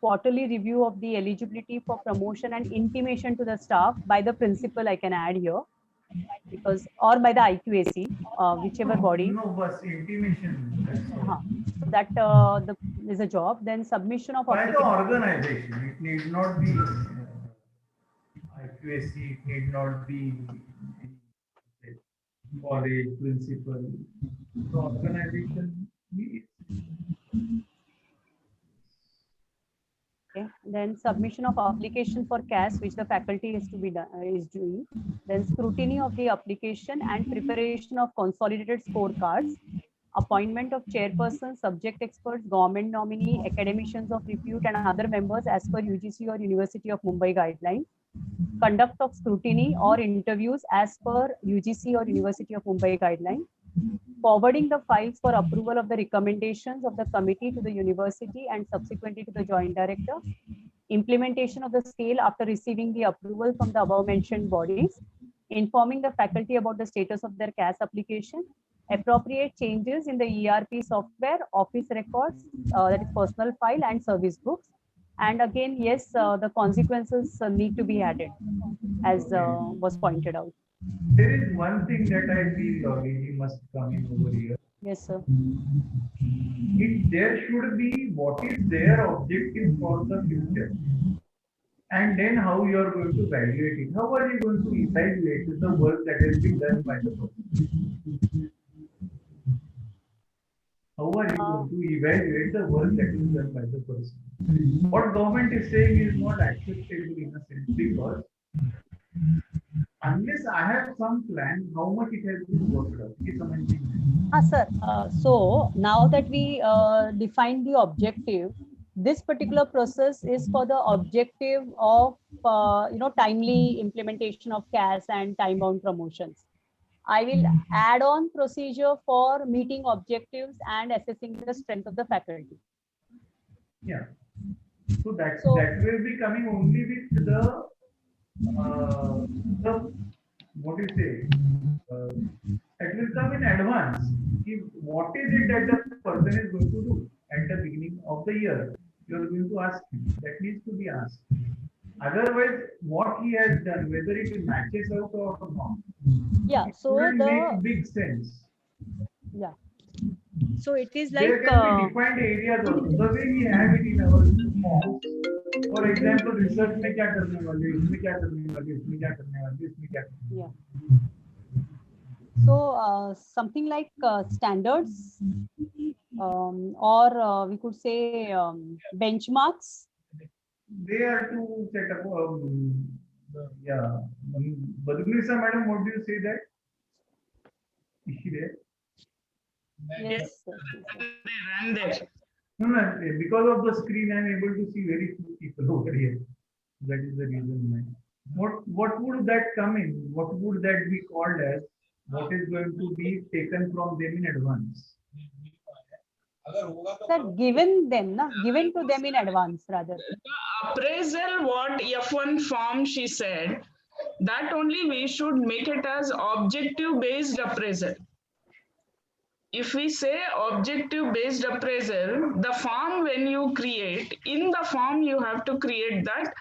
quarterly review of the eligibility for promotion and intimation to the staff by the principal, I can add here, because, or by the IQAC, whichever body. No, but intimation. So that is a job. Then submission of By the application. organization, it need not be IQAC, it need not be college principal. The organization needs. Okay. Then submission of application for CAS, which the faculty is to be done, is doing. Then scrutiny of the application and preparation of consolidated scorecards. Appointment of chairperson, subject experts, government nominee, academicians of repute, and other members as per UGC or University of Mumbai guidelines. Conduct of scrutiny or interviews as per UGC or University of Mumbai guidelines. Forwarding the files for approval of the recommendations of the committee to the university and subsequently to the joint director. Implementation of the scale after receiving the approval from the above mentioned bodies. Informing the faculty about the status of their CAS application. Appropriate changes in the ERP software, office records, that is personal file and service books. And again, yes, the consequences need to be added, as was pointed out. There is one thing that I feel really must come in over here. Yes, sir. There should be what is their objective for the future. And then how you are going to evaluate it. How are you going to evaluate the work that has been done by the person? How are you going to evaluate the work that is done by the person? What government is saying is not acceptable in a sense, because unless I have some plan, how much it has been worked out. Sir, so now that we define the objective, this particular process is for the objective of timely implementation of CAS and time-bound promotions. I will add on procedure for meeting objectives and assessing the strength of the faculty. Yeah. So that will be coming only with the what do you say? It will come in advance. What is it that the person is going to do at the beginning of the year? You are going to ask him. That needs to be asked. Otherwise, what he has done, whether it matches out or not, yeah. So it makes big sense. Yeah. So it is like there can be defined areas also. The way we have it in our forms. For example, research में क्या करने वाले, इसमें क्या करने वाले, इसमें क्या करने वाले, इसमें क्या करने वाले. Yeah. So something like standards, or we could say benchmarks. They are to set up. Yeah, Badunisa madam, what do you say that? Is she there? Yes. They ran there. No, because of the screen, I am able to see very few people over here. That is the reason. What would that come in? What would that be called as? What is going to be taken from them in advance? Sir, given to them in advance rather. The appraisal, what F1 form she said, that only we should make it as objective based appraisal. If we say objective based appraisal, the form when you create, in the form you have to create that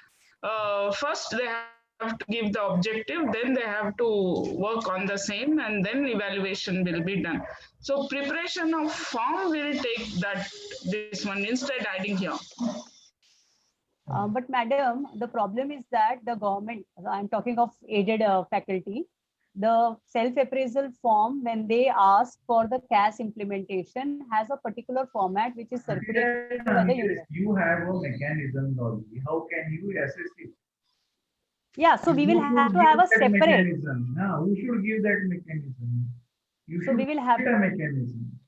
first they have to give the objective, then they have to work on the same, and then evaluation will be done. So preparation of form will take this one instead adding here. But madam, the problem is that the government, I'm talking of aided faculty, the self-appraisal form, when they ask for the CAS implementation, has a particular format which is circulated by the university. You have a mechanism, Dolly. How can you assess it? Yeah, so we will Who have should to have give a that separate. mechanism? No, who should give that mechanism? You So should we will have create a mechanism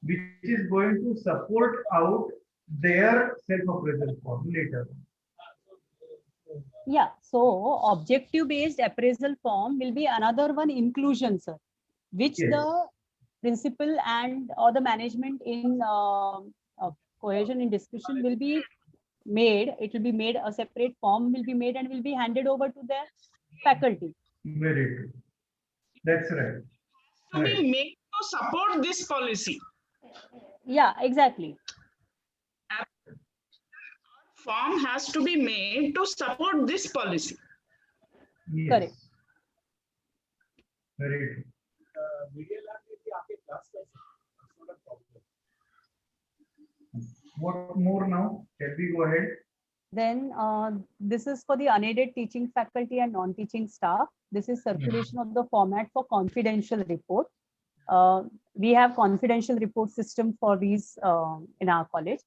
which is going to support out their self-appraisal form later. Yeah, so objective-based appraisal form will be another one inclusion, sir, which Yes. the principal and or the management in cohesion in discussion will be made. It will be made, a separate form will be made and will be handed over to the faculty. Very true. That's right. To be made to support this policy. Yeah, exactly. Form has to be made to support this policy. Yes. Correct. Very true. What more now? Shall we go ahead? Then this is for the unaided teaching faculty and non-teaching staff. This is circulation of the format for confidential report. We have confidential report system for these in our college,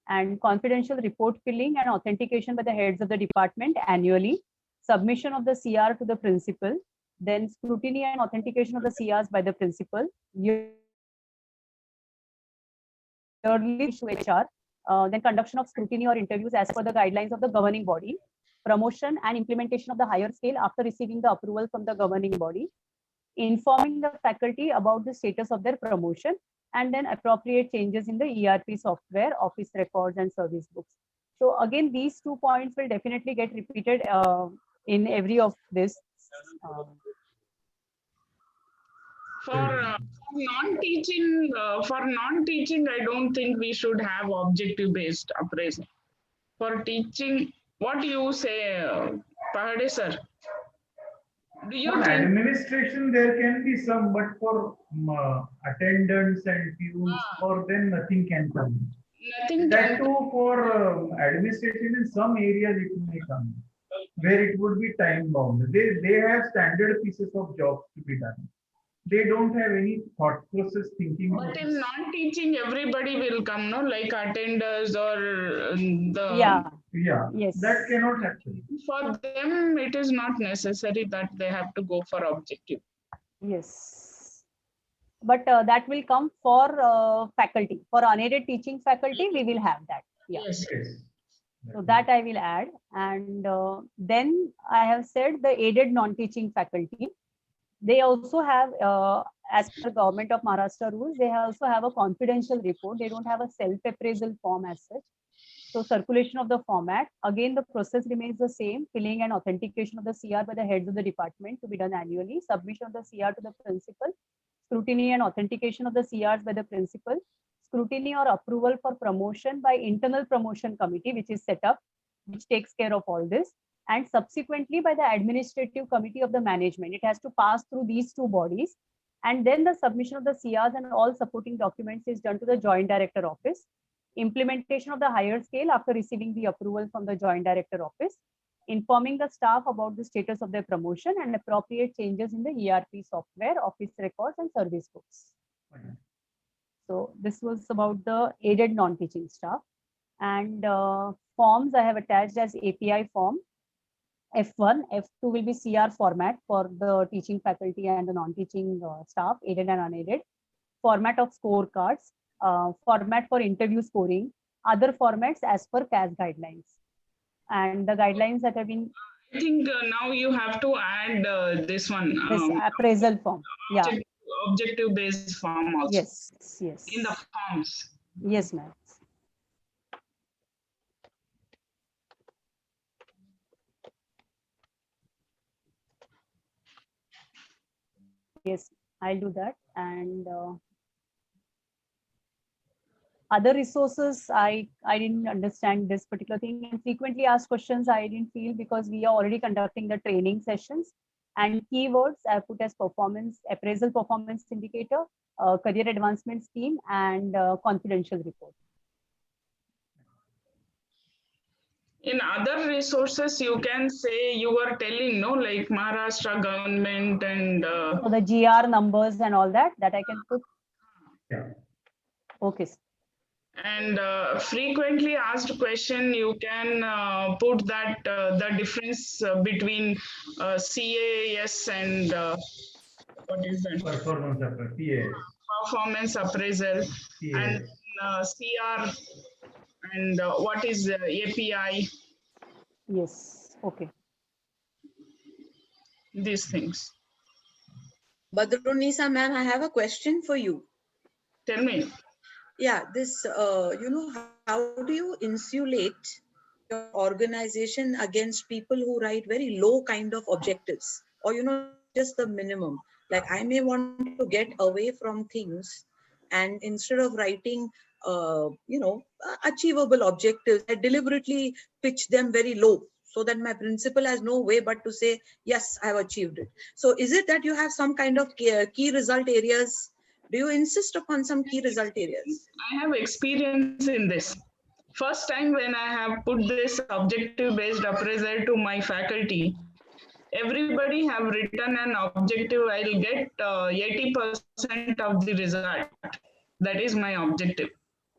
and confidential report filling and authentication by the heads of the department annually, submission of the CR to the principal, then scrutiny and authentication of the CRs by the principal, yearly to HR, then conduction of scrutiny or interviews as per the guidelines of the governing body, promotion and implementation of the higher scale after receiving the approval from the governing body, informing the faculty about the status of their promotion, and then appropriate changes in the ERP software, office records, and service books. So again, these 2 points will definitely get repeated in every of this. For non-teaching, I don't think we should have objective-based appraisal. For teaching, what do you say, Pahade sir? Do you For think administration, there can be some, but for attendants and peons, for them nothing can come. nothing That can too, for administration in some areas it may come, where it would be time bound. They have standard pieces of jobs to be done. They don't have any thought process thinking. But in non-teaching, everybody will come, no? Like attenders or the. Yeah. Yeah. Yes. That cannot happen. For them, it is not necessary that they have to go for objective. Yes. But that will come for faculty. For unaided teaching faculty, we will have that. Yeah. Yes. So that I will add. And then I have said the aided non-teaching faculty. They also have, as per government of Maharashtra rules, they also have a confidential report. They don't have a self-appraisal form as such. So circulation of the format, again, the process remains the same, filling and authentication of the CR by the heads of the department to be done annually, submission of the CR to the principal, scrutiny and authentication of the CRs by the principal, scrutiny or approval for promotion by internal promotion committee, which is set up, which takes care of all this, and subsequently by the administrative committee of the management. It has to pass through these 2 bodies, and then the submission of the CRs and all supporting documents is done to the Joint Director Office. Implementation of the higher scale after receiving the approval from the Joint Director Office, informing the staff about the status of their promotion and appropriate changes in the ERP software, office records, and service books. So this was about the aided non-teaching staff. And forms I have attached as API form. F1, F2 will be CR format for the teaching faculty and the non-teaching staff, aided and unaided. Format of scorecards, format for interview scoring, other formats as per CAS guidelines. And the guidelines that have been. I think now you have to add this one. This appraisal form. Yeah. Objective-based form also. Yes. Yes. In the forms. Yes, ma'am. Yes, I'll do that. And other resources, I didn't understand this particular thing. And frequently asked questions, I didn't feel, because we are already conducting the training sessions. And keywords I put as performance, appraisal performance indicator, career advancement scheme, and confidential report. in other resources, you can say you were telling, no, like Maharashtra government and So the GR numbers and all that I can put. Yeah. Okay. Sir. and frequently asked question, you can put that the difference between CAS and what is that? Performance appraisal, Performance appraisal, and CR, and what is API? Yes. Okay. These things. Badrunisa ma'am, I have a question for you. Tell me. Yeah, this, how do you insulate your organization against people who write very low kind of objectives, or, just the minimum? Like, I may want to get away from things, and instead of writing, achievable objectives, I deliberately pitch them very low, so that my principal has no way but to say, yes, I have achieved it. So is it that you have some kind of key result areas? Do you insist upon some key result areas? I have experience in this. First time when I have put this objective-based appraisal to my faculty, everybody have written an objective. I'll get 80% of the result. That is my objective.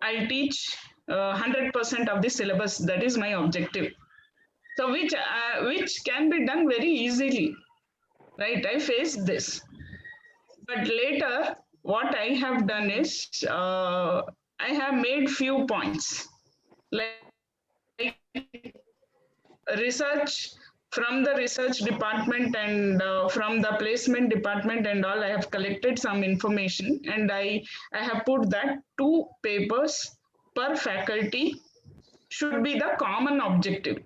I'll teach 100% of the syllabus. That is my objective. So which can be done very easily, right? I faced this, but later what I have done is I have made few points, like research from the research department and from the placement department and all. I have collected some information, and I have put that 2 papers per faculty should be the common objective,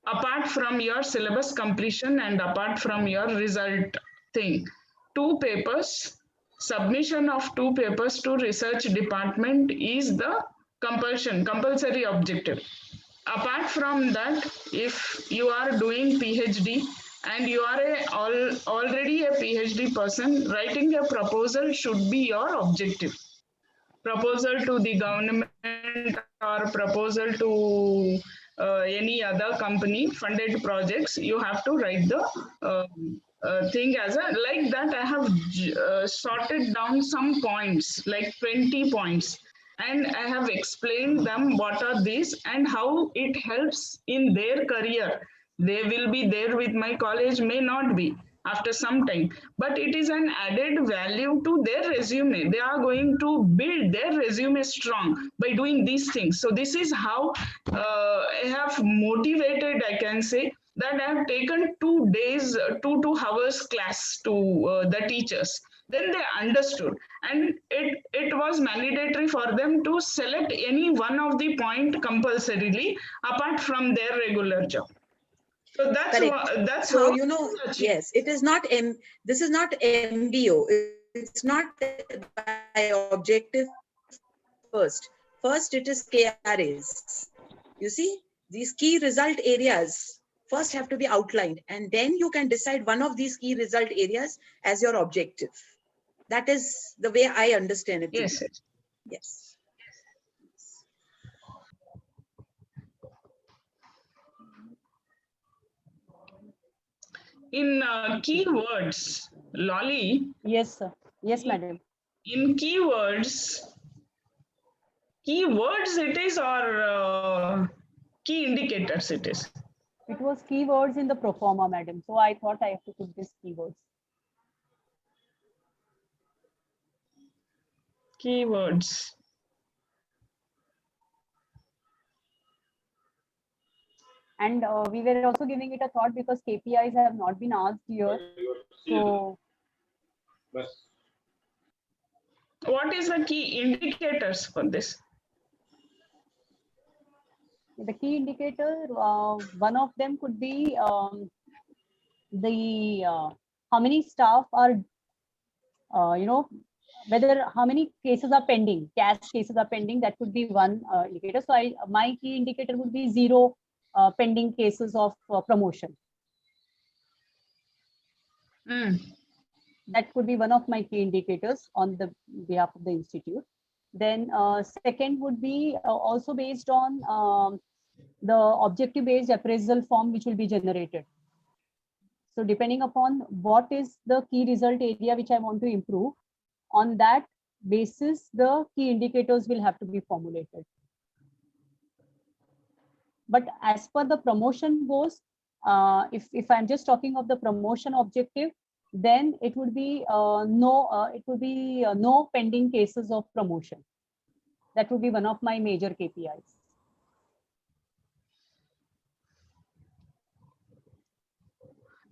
apart from your syllabus completion and apart from your result thing. 2 papers, submission of 2 papers to research department is the compulsory objective. Apart from that, if you are doing PhD and you are already a PhD person, writing a proposal should be your objective. Proposal to the government or proposal to any other company funded projects, you have to write the thing as a, like that. I have sorted down some points, like 20 points, and I have explained them what are these and how it helps in their career. They will be there with my college, may not be after some time, but it is an added value to their resume. They are going to build their resume strong by doing these things. So this is how I have motivated, I can say, that I have taken 2 days, 2 hours class to the teachers. Then they understood, and it was mandatory for them to select any one of the point compulsorily apart from their regular job. So that's so how yes, it is not this is not MBO. It's not by objective first. First it is KRAs. You see, these key result areas first have to be outlined, and then you can decide one of these key result areas as your objective. That is the way I understand it. Yes. Yes. In keywords, Lolly. Yes, sir. Yes, madam. In keywords it is, or key indicators it is? It was keywords in the pro forma, madam. So I thought I have to put these keywords. Keywords. And we were also giving it a thought because KPIs have not been asked here. So what is the key indicators for this? The key indicator, one of them could be the how many staff are, whether how many cases are pending, CAS cases are pending. That could be one indicator. So my key indicator would be 0 pending cases of promotion. That could be one of my key indicators on the behalf of the institute. Then second would be also based on the objective based appraisal form which will be generated. So depending upon what is the key result area which I want to improve, on that basis, the key indicators will have to be formulated. But as per the promotion goes, if I'm just talking of the promotion objective, then it would be no pending cases of promotion. That would be one of my major KPIs.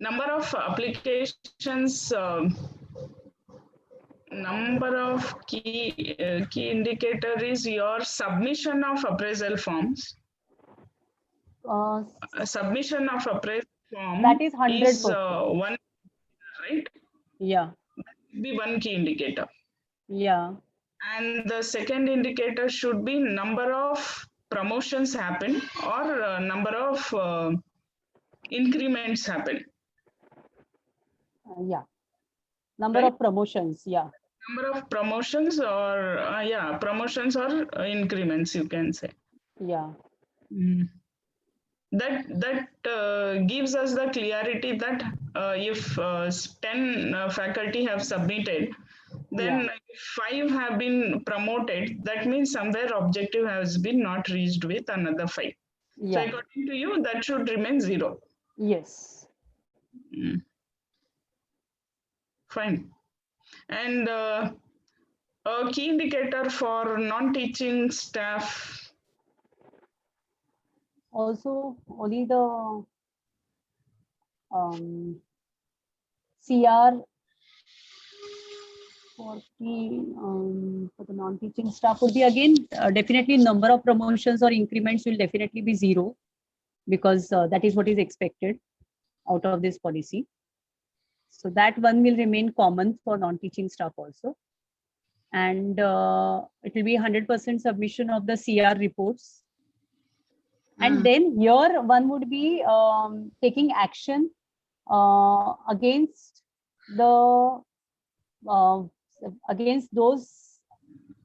Number of applications, number of key indicator is your submission of appraisal forms. Submission of appraisal form that is 100%. One, right? Yeah. Be one key indicator. Yeah. And the second indicator should be number of promotions happen or number of increments happen. Yeah. Number Right? of promotions. Yeah. Number of promotions or promotions or increments, you can say. Yeah. That gives us the clarity that if 10 faculty have submitted, then 5 have been promoted. That means somewhere objective has been not reached with another 5. Yeah. So according to you, that should remain 0. Yes. Fine. And a key indicator for non-teaching staff. Also, only the CR for the non-teaching staff would be again definitely number of promotions or increments will definitely be 0 because that is what is expected out of this policy. So that one will remain common for non-teaching staff also. And it will be 100% submission of the CR reports. And then here one would be taking action against the against those,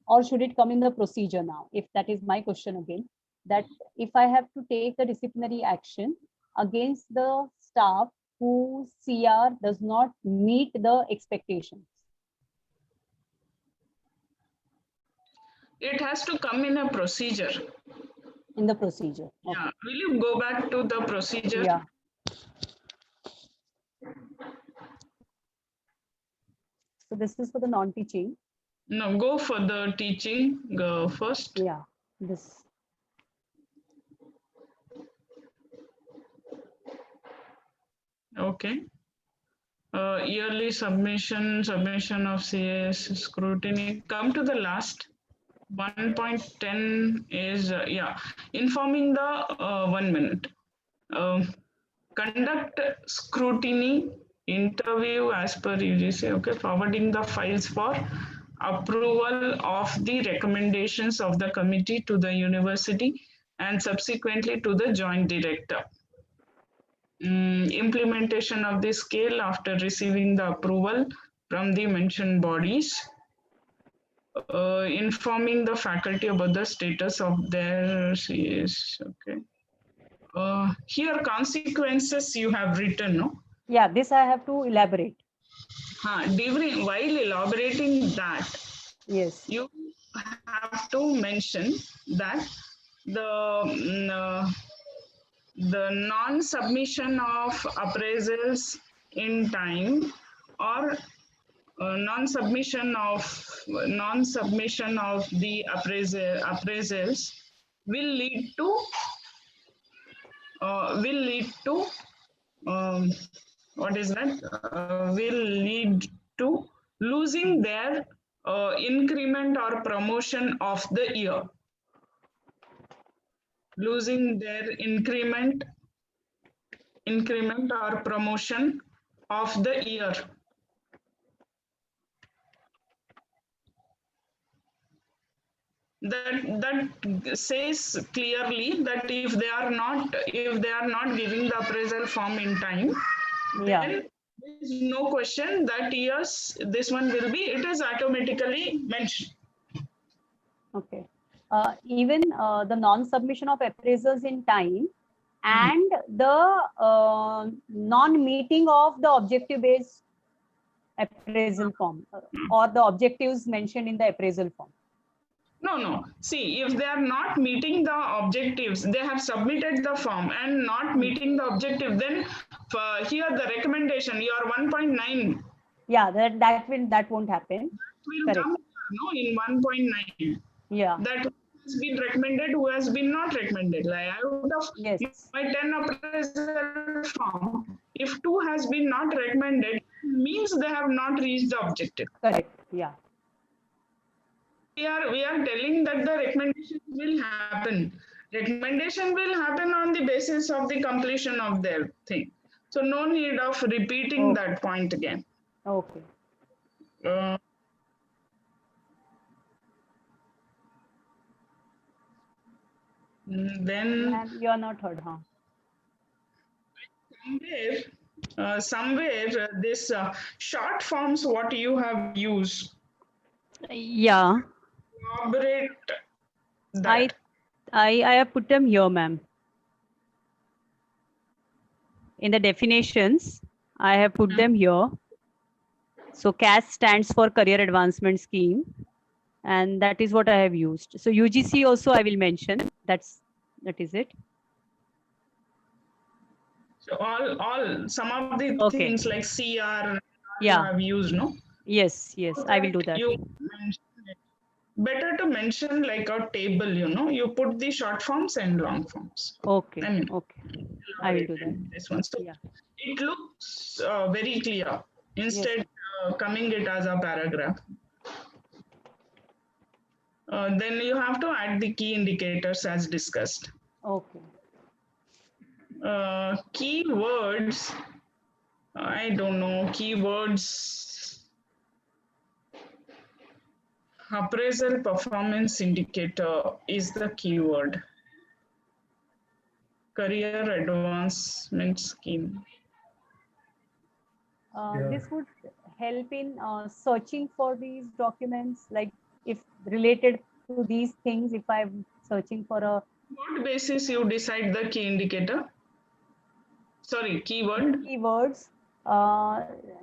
or should it come in the procedure now? If that is my question again, that if I have to take the disciplinary action against the staff whose CR does not meet the expectations. It has to come in a procedure. In the procedure. Okay. Yeah. Will you go back to the procedure? Yeah. So this is for the non-teaching. No, go for the teaching. Go first. Yeah. This. Okay. Yearly submission of CAS scrutiny. Come to the last. 1.10 is informing the 1 minute. Conduct scrutiny interview as per UGC. Okay, forwarding the files for approval of the recommendations of the committee to the university and subsequently to the joint director. Implementation of the scale after receiving the approval from the mentioned bodies. Informing the faculty about the status of their CS. Okay. Here consequences you have written, no? Yeah, this I have to elaborate. While elaborating that, yes, you have to mention that the non-submission of appraisals in time or non-submission of the appraisals will lead to what is that? Will lead to losing their increment or promotion of the year. Losing their increment or promotion of the year. That says clearly that if they are not giving the appraisal form in time, then there is no question that yes, this one will be, it is automatically mentioned. Okay. even the non-submission of appraisals in time and the non-meeting of the objective-based appraisal form or the objectives mentioned in the appraisal form. No. See, if they are not meeting the objectives, they have submitted the form and not meeting the objective, then here the recommendation, your 1.9 Yeah, that won't happen. will Correct. come in 1.9. Yeah. That has been recommended, who has been not recommended. Like out of Yes. my 10 appraisal form, if 2 has been not recommended, means they have not reached the objective. Correct. Yeah. We are telling that the recommendation will happen. Recommendation will happen on the basis of the completion of their thing. So no need of repeating that point again. Okay. Then And you are not heard, huh? Somewhere this short forms what you have used. Yeah. Elaborate that. I have put them here, ma'am. In the definitions, I have put them here. So CAS stands for Career Advancement Scheme, and that is what I have used. So UGC also I will mention. That is it. So all some of the things like CR you have used, no? Yes, I will do that. You mentioned it. Better to mention like a table, you put the short forms and long forms. Okay. Okay. I will do that. This one. So it looks very clear instead coming it as a paragraph. Then you have to add the key indicators as discussed. Okay. Keywords, I don't know, keywords. Appraisal performance indicator is the keyword. Career advancement scheme. This would help in searching for these documents, like if related to these things, if I'm searching for a... What basis you decide the key indicator? Sorry, keyword? Keywords.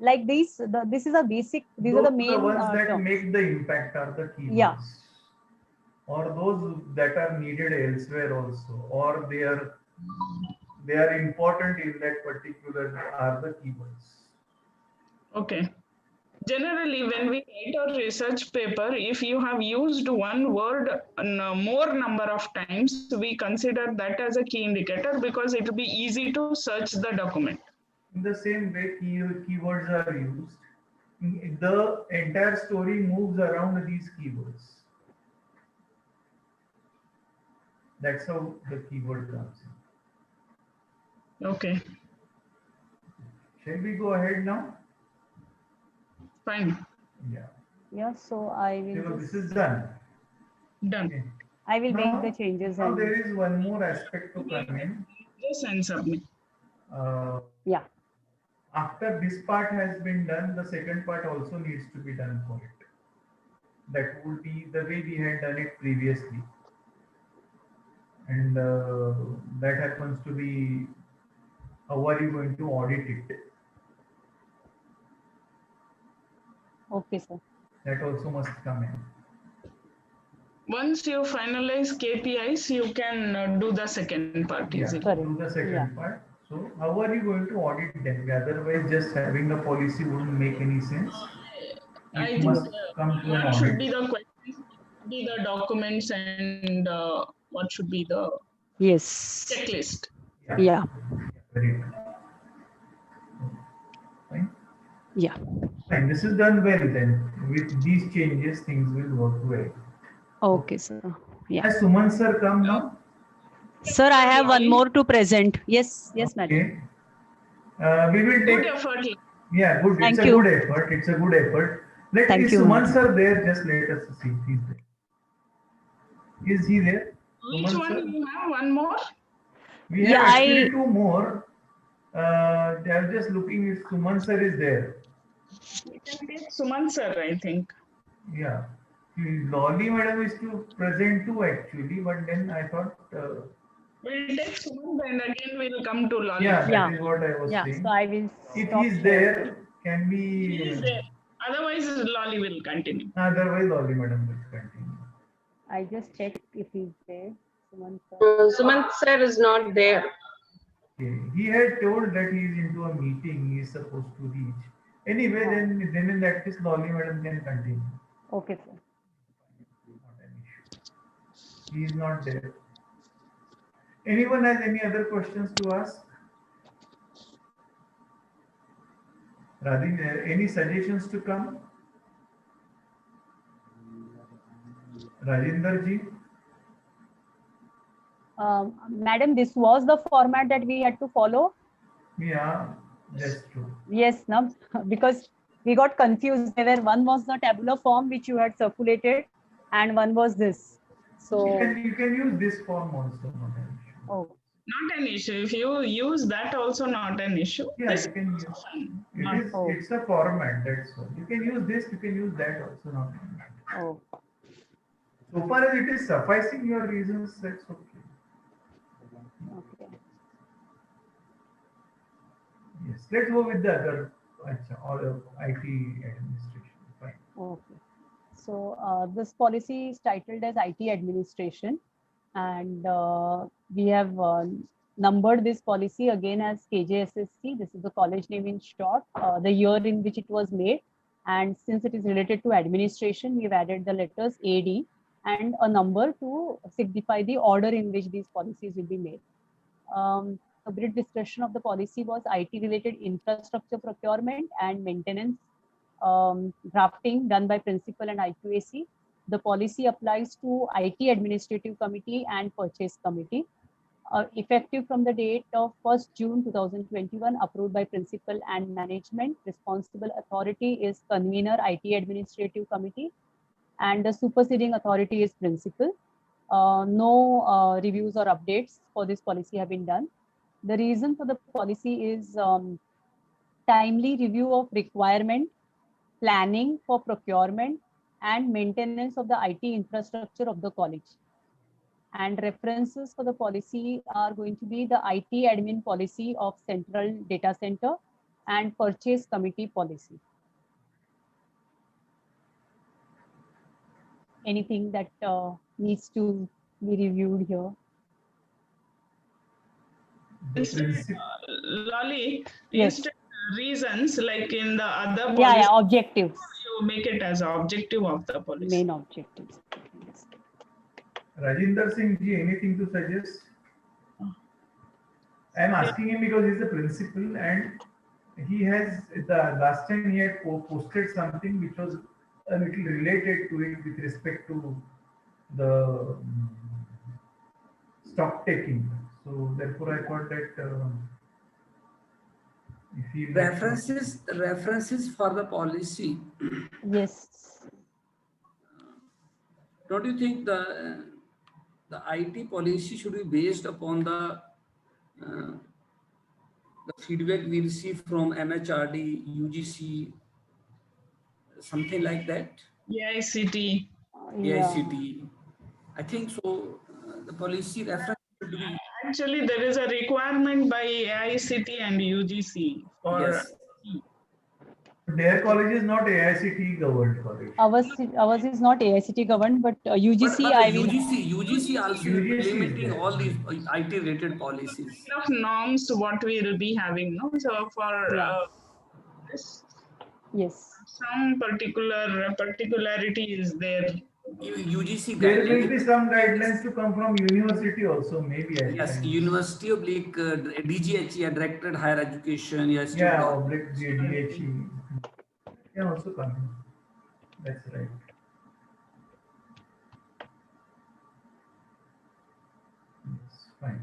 Like these, this is a basic, these are the main... The ones that terms. make the impact are the keywords. Yeah. Or those that are needed elsewhere also, or they are important in that particular are the keywords. Okay. Generally, when we write a research paper, if you have used one word more number of times, we consider that as a key indicator because it will be easy to search the document. In the same way, keywords are used. The entire story moves around these keywords. That's how the keyword comes in. Okay. Shall we go ahead now? Fine. Yeah, so I will. So this is done. Done. Okay. I will Now- make the changes. Now And, there is one more aspect to come in. Just and submit. yeah. After this part has been done, the second part also needs to be done for it. That would be the way we had done it previously. And that happens to be how are you going to audit it? Okay, sir. That also must come in. Once you finalize KPIs, you can do the second part. Yeah, Easily. do the second part. So how are you going to audit them? Otherwise, just having a policy wouldn't make any sense. I It think must come to an what should be audit. the questions, what should be the documents, and what should be the Yes. checklist. Yeah. Very good. Fine. Yeah. Fine. This is done well then. With these changes, things will work well. Okay, sir. Yeah. Has Suman sir come now? Sir, I have one more to present. Yes, madam. Okay. We will Good take. effort. Yeah, good. Thank It's you. a good effort. It's a good effort. Thank Is you, Suman ma'am. sir there? Just let us see. He's there. Is he there? Which Suman one sir? you have? One more? We have Yeah, actually two more. I'm just looking if Suman sir is there. You can take Suman sir, I think. Yeah. Lolly madam is to present too actually, but then I thought, We'll take Sumant and again we'll come to Lolly. yeah, that Yeah. is what I was So saying. I will If stop he is sharing. there, can He we? is there. Otherwise, Lolly will continue. Otherwise, Lolly madam will continue. I just checked if he's there. Sumant sir. Sumant sir is not there. Okay. He had told that he is into a meeting. He is supposed to reach. Anyway, then in that case, Lolly madam can continue. Okay, sir. Not an issue. He is not there. Anyone has any other questions to ask? Radhin, any suggestions to come? Rajinder ji? Madam, this was the format that we had to follow. Yeah, that's true. Yes, no, because we got confused. Where one was the tabular form which you had circulated, and one was this. So You can use this form also. Not an issue. oh, Not an issue. If you use that, also not an issue. Yeah, This you can use. Not- It's a format. That's all. You can use this. You can use that also. Not an issue. oh, So far as it is sufficing your reasons, that's okay. okay. Yes. Let's go with the other. Or IT administration. Fine. Okay. So this policy is titled as IT administration, and we have numbered this policy again as KJSSC. This is the college name in short, the year in which it was made. And since it is related to administration, we've added the letters AD and a number to signify the order in which these policies will be made. A brief discussion of the policy was IT related infrastructure procurement and maintenance drafting done by principal and IQAC. The policy applies to IT administrative committee and purchase committee. Effective from the date of 1st June 2021, approved by principal and management. Responsible authority is convener IT administrative committee, and the superseding authority is principal. No reviews or updates for this policy have been done. The reason for the policy is timely review of requirement, planning for procurement, and maintenance of the IT infrastructure of the college. And references for the policy are going to be the IT admin policy of Central Data Center and Purchase Committee policy. Anything that needs to be reviewed here? Lolly, Yes. instead reasons like in the other policy, Yeah, objectives. you make it as objective of the policy. Main objectives. Rajinder Singh ji, anything to suggest? I am asking him because he's a principal and he has, the last time he had posted something which was a little related to it with respect to the stock taking. So therefore I thought that if he references for the policy. Yes. Don't you think the IT policy should be based upon the feedback we receive from MHRD, UGC, something like that? AICT. AICT. I think so. The policy reference should be. Actually, there is a requirement by AICT and UGC for. Yes. their college is not AICT governed college. Ours is not AICT governed, but UGC. But UGC also implementing all these IT related policies. Of norms, what we will be having, no? So for this, yes, some particularity is there. UGC There will be some guidelines to come from university also, maybe. Yes, University of DGHE, Directorate Higher Education. Yes. Yeah, oblique DGHE can also come. That's right. Yes, fine.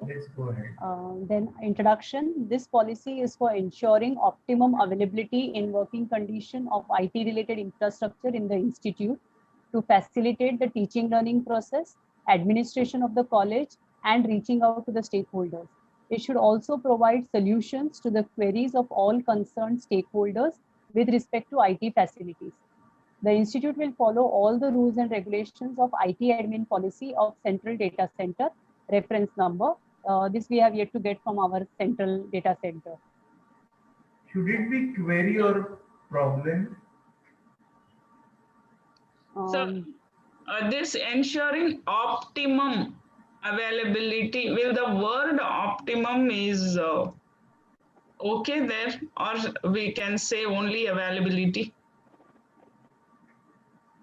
Let's go ahead. Then introduction. This policy is for ensuring optimum availability in working condition of IT related infrastructure in the institute to facilitate the teaching learning process, administration of the college, and reaching out to the stakeholders. It should also provide solutions to the queries of all concerned stakeholders with respect to IT facilities. The institute will follow all the rules and regulations of IT admin policy of Central Data Center reference number. This we have yet to get from our Central Data Center. Should it be query or problem? So this ensuring optimum availability, will the word optimum is okay there, or we can say only availability?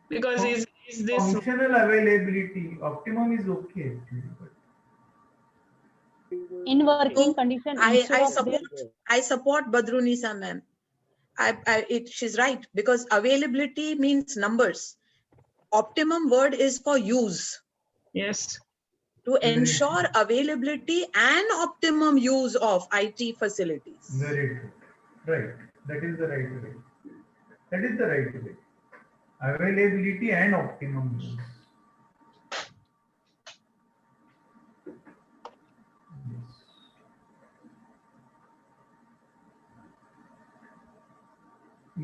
Because is this functional availability? Optimum is okay actually, but in working condition, I support Badrunisa ma'am. She's right, because availability means numbers. Optimum word is for use. Yes. To ensure availability and optimum use of IT facilities. Very good. Right. That is the right way. That is the right way. Availability and optimum use.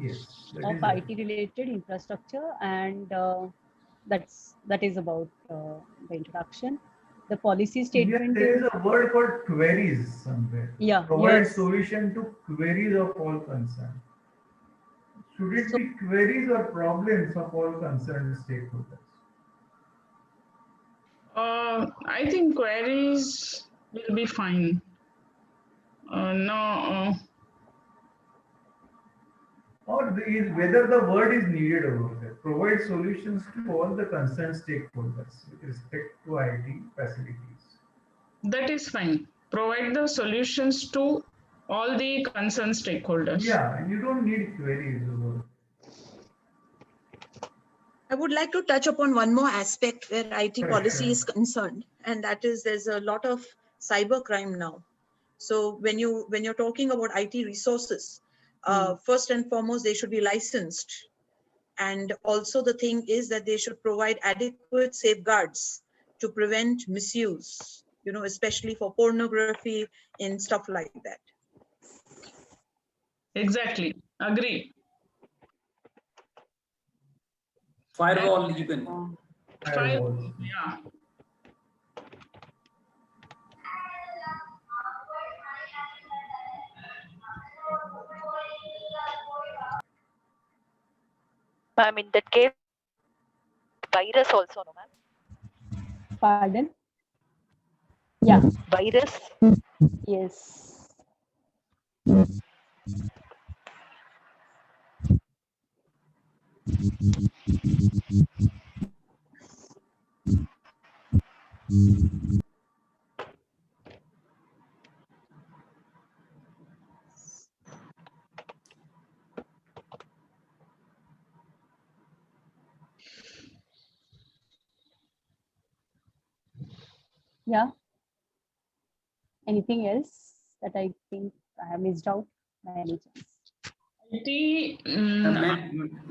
Yes. Of IT related infrastructure, and that is about the introduction. The policy statement. There is a word called queries somewhere. Yeah. Provide yes. solution to queries of all concerned. Should it be queries or problems of all concerned stakeholders? I think queries will be fine. Or whether the word is needed over there. Provide solutions to all the concerned stakeholders with respect to IT facilities. That is fine. Provide the solutions to all the concerned stakeholders. Yeah, and you don't need queries over. I would like to touch upon one more aspect where IT policy is concerned, and that is there's a lot of cyber crime now. So when you're talking about IT resources, first and foremost, they should be licensed. And also the thing is that they should provide adequate safeguards to prevent misuse, especially for pornography and stuff like that. Exactly. Agree. Firewall, you can. Firewall, yeah. Ma'am, in that case, virus also, no, ma'am? Pardon? Yeah. Virus? Yes. Yeah. Anything else that I think I have missed out by any chance?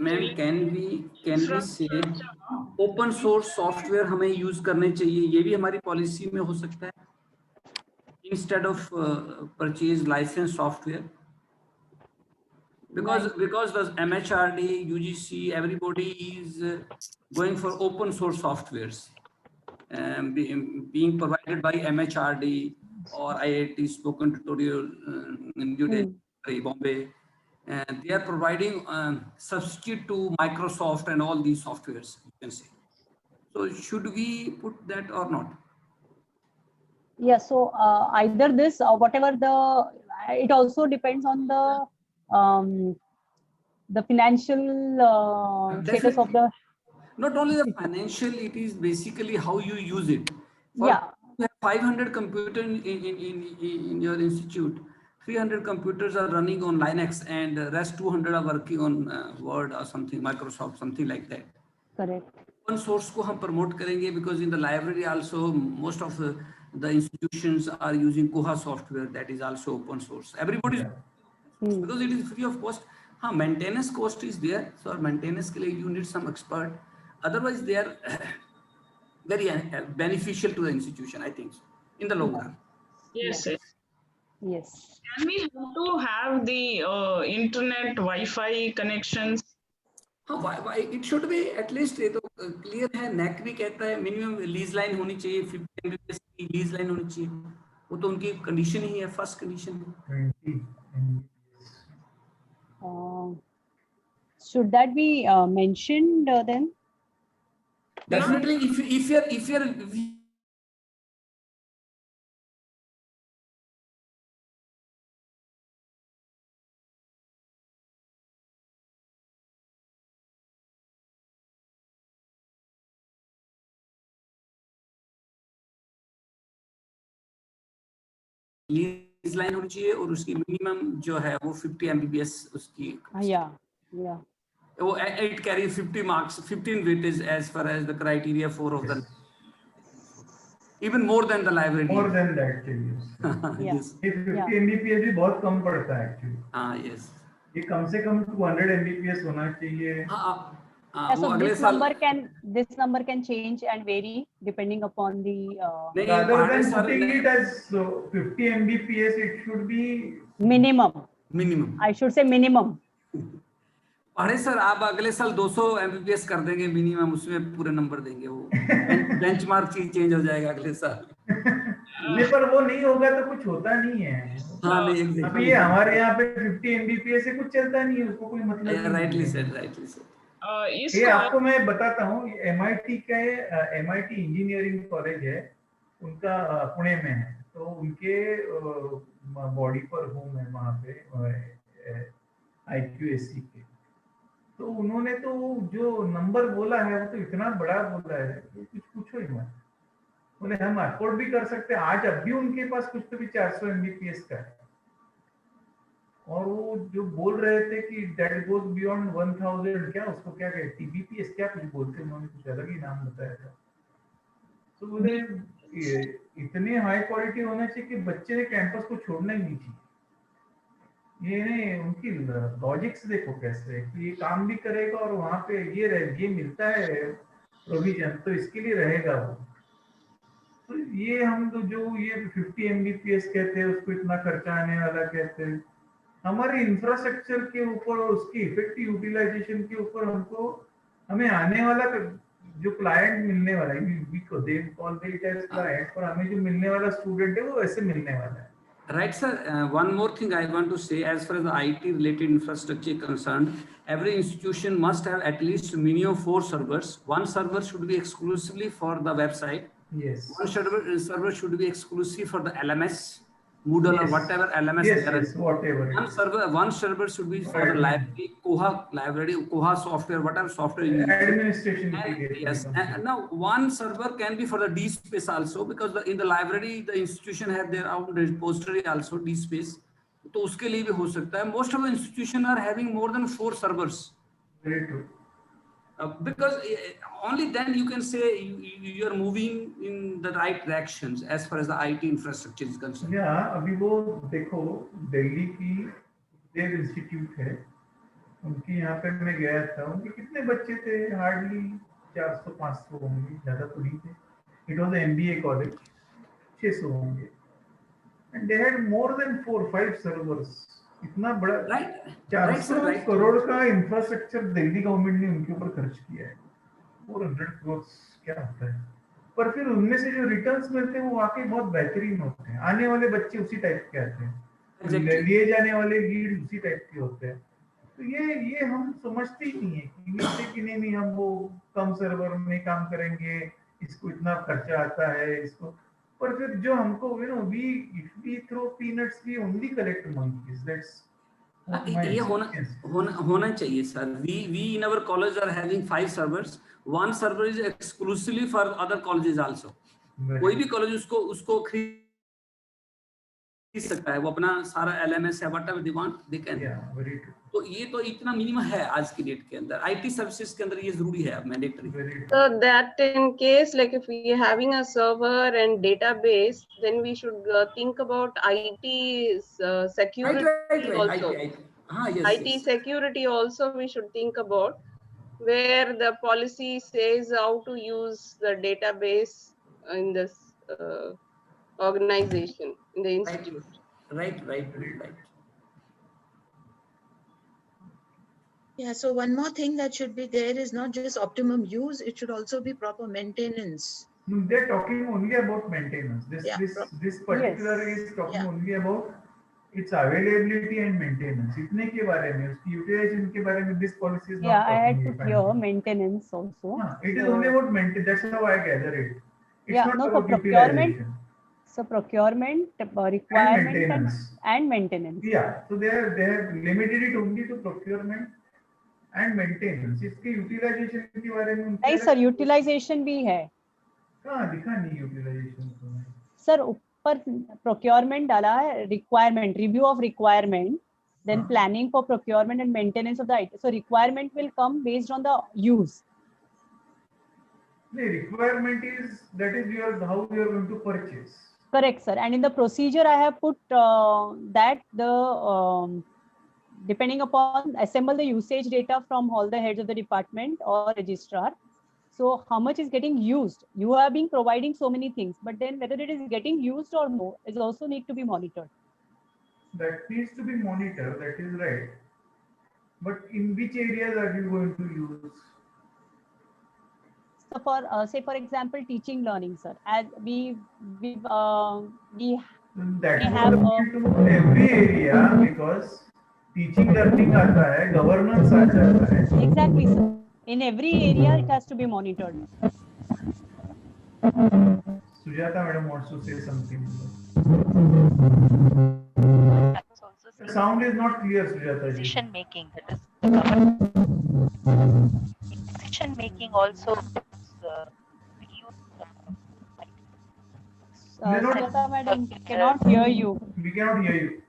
Ma'am, can we say open source software हमें use करने चाहिए, ये भी हमारी policy में हो सकता है instead of purchase licensed software, because the MHRD, UGC, everybody is going for open source softwares being provided by MHRD or IIT Spoken Tutorial in New Delhi, Bombay. And they are providing substitute to Microsoft and all these softwares, you can say. So should we put that or not? Yeah, so either this or whatever it also depends on the financial status of the. Not only the financial, it is basically how you use it. You have 500 computers in your institute. 300 computers are running on Linux and the rest 200 are working on Word or something, Microsoft, something like that. Correct. Open source ko hum promote karenge, because in the library also most of the institutions are using Koha software that is also open source. Everybody, because it is free of cost. Maintenance cost is there, so maintenance ke liye you need some expert. Otherwise, they are very beneficial to the institution, I think, so, in the long run. Yes. Yes. Can we have to have the internet Wi-Fi connections? हाँ, it should be at least ये तो clear है. NAC भी कहता है minimum lease line होनी चाहिए, 50 Mbps की lease line होनी चाहिए. वो तो उनकी condition ही है, first condition. 20 Mbps. Should that be mentioned then? Definitely, if you're lease line होनी चाहिए और उसकी मिनिमम जो है वो 50 Mbps उसकी. Yeah. वो it carries 50 marks, 15 weightage as far as the criteria 4 of the. Even more than the library. More than that चाहिए. Yes. ये 50 Mbps भी बहुत कम पड़ता है actually. हाँ, yes. ये कम से कम 200 Mbps होना चाहिए. So this number can change and vary depending upon the. Rather than putting it as 50 Mbps, it should be minimum. I should say minimum. अरे सर, आप अगले साल 200 Mbps कर देंगे मिनिमम, उसमें पूरे नंबर देंगे. वो बेंचमार्क चेंज हो जाएगा अगले साल. नहीं, पर वो नहीं होगा तो कुछ होता नहीं है. हाँ, नहीं. अभी ये हमारे यहाँ पे 50 Mbps से कुछ चलता नहीं है, उसको कोई मतलब नहीं. Rightly said. ये आपको मैं बताता हूँ, MIT का MIT इंजीनियरिंग कॉलेज है, उनका पुणे में है. तो उनके बॉडी पर हूँ मैं वहाँ पे IQAC के. तो उन्होंने तो जो नंबर बोला है वो तो इतना बड़ा बोला है कि कुछ पूछो ही मत. बोले हम अफोर्ड भी कर सकते हैं. आज अब भी उनके पास कुछ तो भी 400 Mbps का है. और वो जो बोल रहे थे कि दैट गोज बियॉन्ड 1000, क्या उसको क्या कहते हैं, TBPS क्या कुछ बोलते हैं, उन्होंने कुछ अलग ही नाम बताया था. तो बोले इतने हाई क्वालिटी होना चाहिए कि बच्चे ने कैंपस को छोड़ना ही नहीं चाहिए. ये उनकी लॉजिक्स देखो कैसे कि ये काम भी करेगा और वहाँ पे ये मिलता है प्रोविजन, तो इसके लिए रहेगा वो. तो ये हम तो जो ये 50 Mbps कहते हैं उसको इतना खर्चा आने वाला कहते हैं. हमारे इंफ्रास्ट्रक्चर के ऊपर और उसकी इफेक्टिव यूटिलाइजेशन के ऊपर हमें आने वाला जो क्लाइंट मिलने वाला है, क्लाइंट, और हमें जो मिलने वाला स्टूडेंट है वो वैसे मिलने वाला है. Right, sir. One more thing I want to say, as far as the IT related infrastructure is concerned, every institution must have at least minimum 4 servers. One server should be exclusively for the website. Yes. One server should be exclusive for the LMS, Moodle, or whatever LMS. Yes, whatever. One server should be for the library, Koha software, whatever software you use. Administration. Yes. And now one server can be for the DSpace also, because in the library, the institution have their own repository also, DSpace. तो उसके लिए भी हो सकता है. Most of the institutions are having more than 4 servers. Very true. Because only then you can say you are moving in the right directions as far as the IT infrastructure is concerned. Yeah, अभी वो देखो दिल्ली की देव institute है, उनकी यहाँ पे मैं गया था. उनके कितने बच्चे थे? हार्डली 400-500 होंगे, ज़्यादा तो नहीं थे. It was an MBA college, 600 होंगे. And they had more than 4-5 servers. इतना बड़ा 400 करोड़ का इंफ्रास्ट्रक्चर दिल्ली गवर्नमेंट ने उनके ऊपर खर्च किया है. 400 करोड़ क्या होता है? पर फिर उनमें से जो रिटर्न्स मिलते हैं वो वाकई बहुत बेहतरीन होते हैं. आने वाले बच्चे उसी टाइप के आते हैं, लिए जाने वाले लीड उसी टाइप के होते हैं. तो ये हम समझते ही नहीं है कि नहीं हम वो कम सर्वर में काम करेंगे, इसको इतना खर्चा आता है इसको. पर फिर जो हमको we throw peanuts, we only collect monkeys. That's ये होना चाहिए sir. We in our college are having 5 servers. One server is exclusively for other colleges also. कोई भी कॉलेज उसको खरीद सकता है, वो अपना सारा LMS है, whatever they want they can. Yeah, very true. तो ये तो इतना मिनिमम है आज की डेट के अंदर. IT सर्विसेज के अंदर ये जरूरी है, mandatory. So that in case like if we are having a server and database, then we should think about IT security also. IT security also we should think about, where the policy says how to use the database in this organization, in the institute. Right. Yeah, so one more thing that should be there is not just optimum use, it should also be proper maintenance. No, they're talking only about maintenance. Yeah, This particular is talking only about its availability and maintenance. इतने के बारे में, उसकी utilization के बारे में, this policy is Yeah, not I had talking. put here maintenance also. It is only about maintenance. That's how I gather it. It's Yeah, not no, for about procurement. utilization. So procurement, requirement and maintenance. Yeah, so they have limited it only to procurement and maintenance. इसके utilization के बारे में उनके नहीं sir, utilization भी है. कहाँ दिखा नहीं utilization को? सर ऊपर procurement डाला है, requirement, review of requirement, then planning for procurement and maintenance of the item. So requirement will come based on the use. The requirement is how you are going to purchase. Correct, sir. And in the procedure, I have put that the depending upon assemble the usage data from all the heads of the department or registrar. So how much is getting used? You are being providing so many things, but then whether it is getting used or no is also need to be monitored. That needs to be monitored. That is right. But in which areas are you going to use? So for say for example, teaching learning, sir, as we that have to every area because teaching learning आता है, governance आ जाता है. Exactly, sir. In every area, it has to be monitored. Sujata madam wants to say something. The sound is not clear, Sujata. Decision making, that is the government. In decision making also. Sujata madam, cannot hear you. We cannot hear you.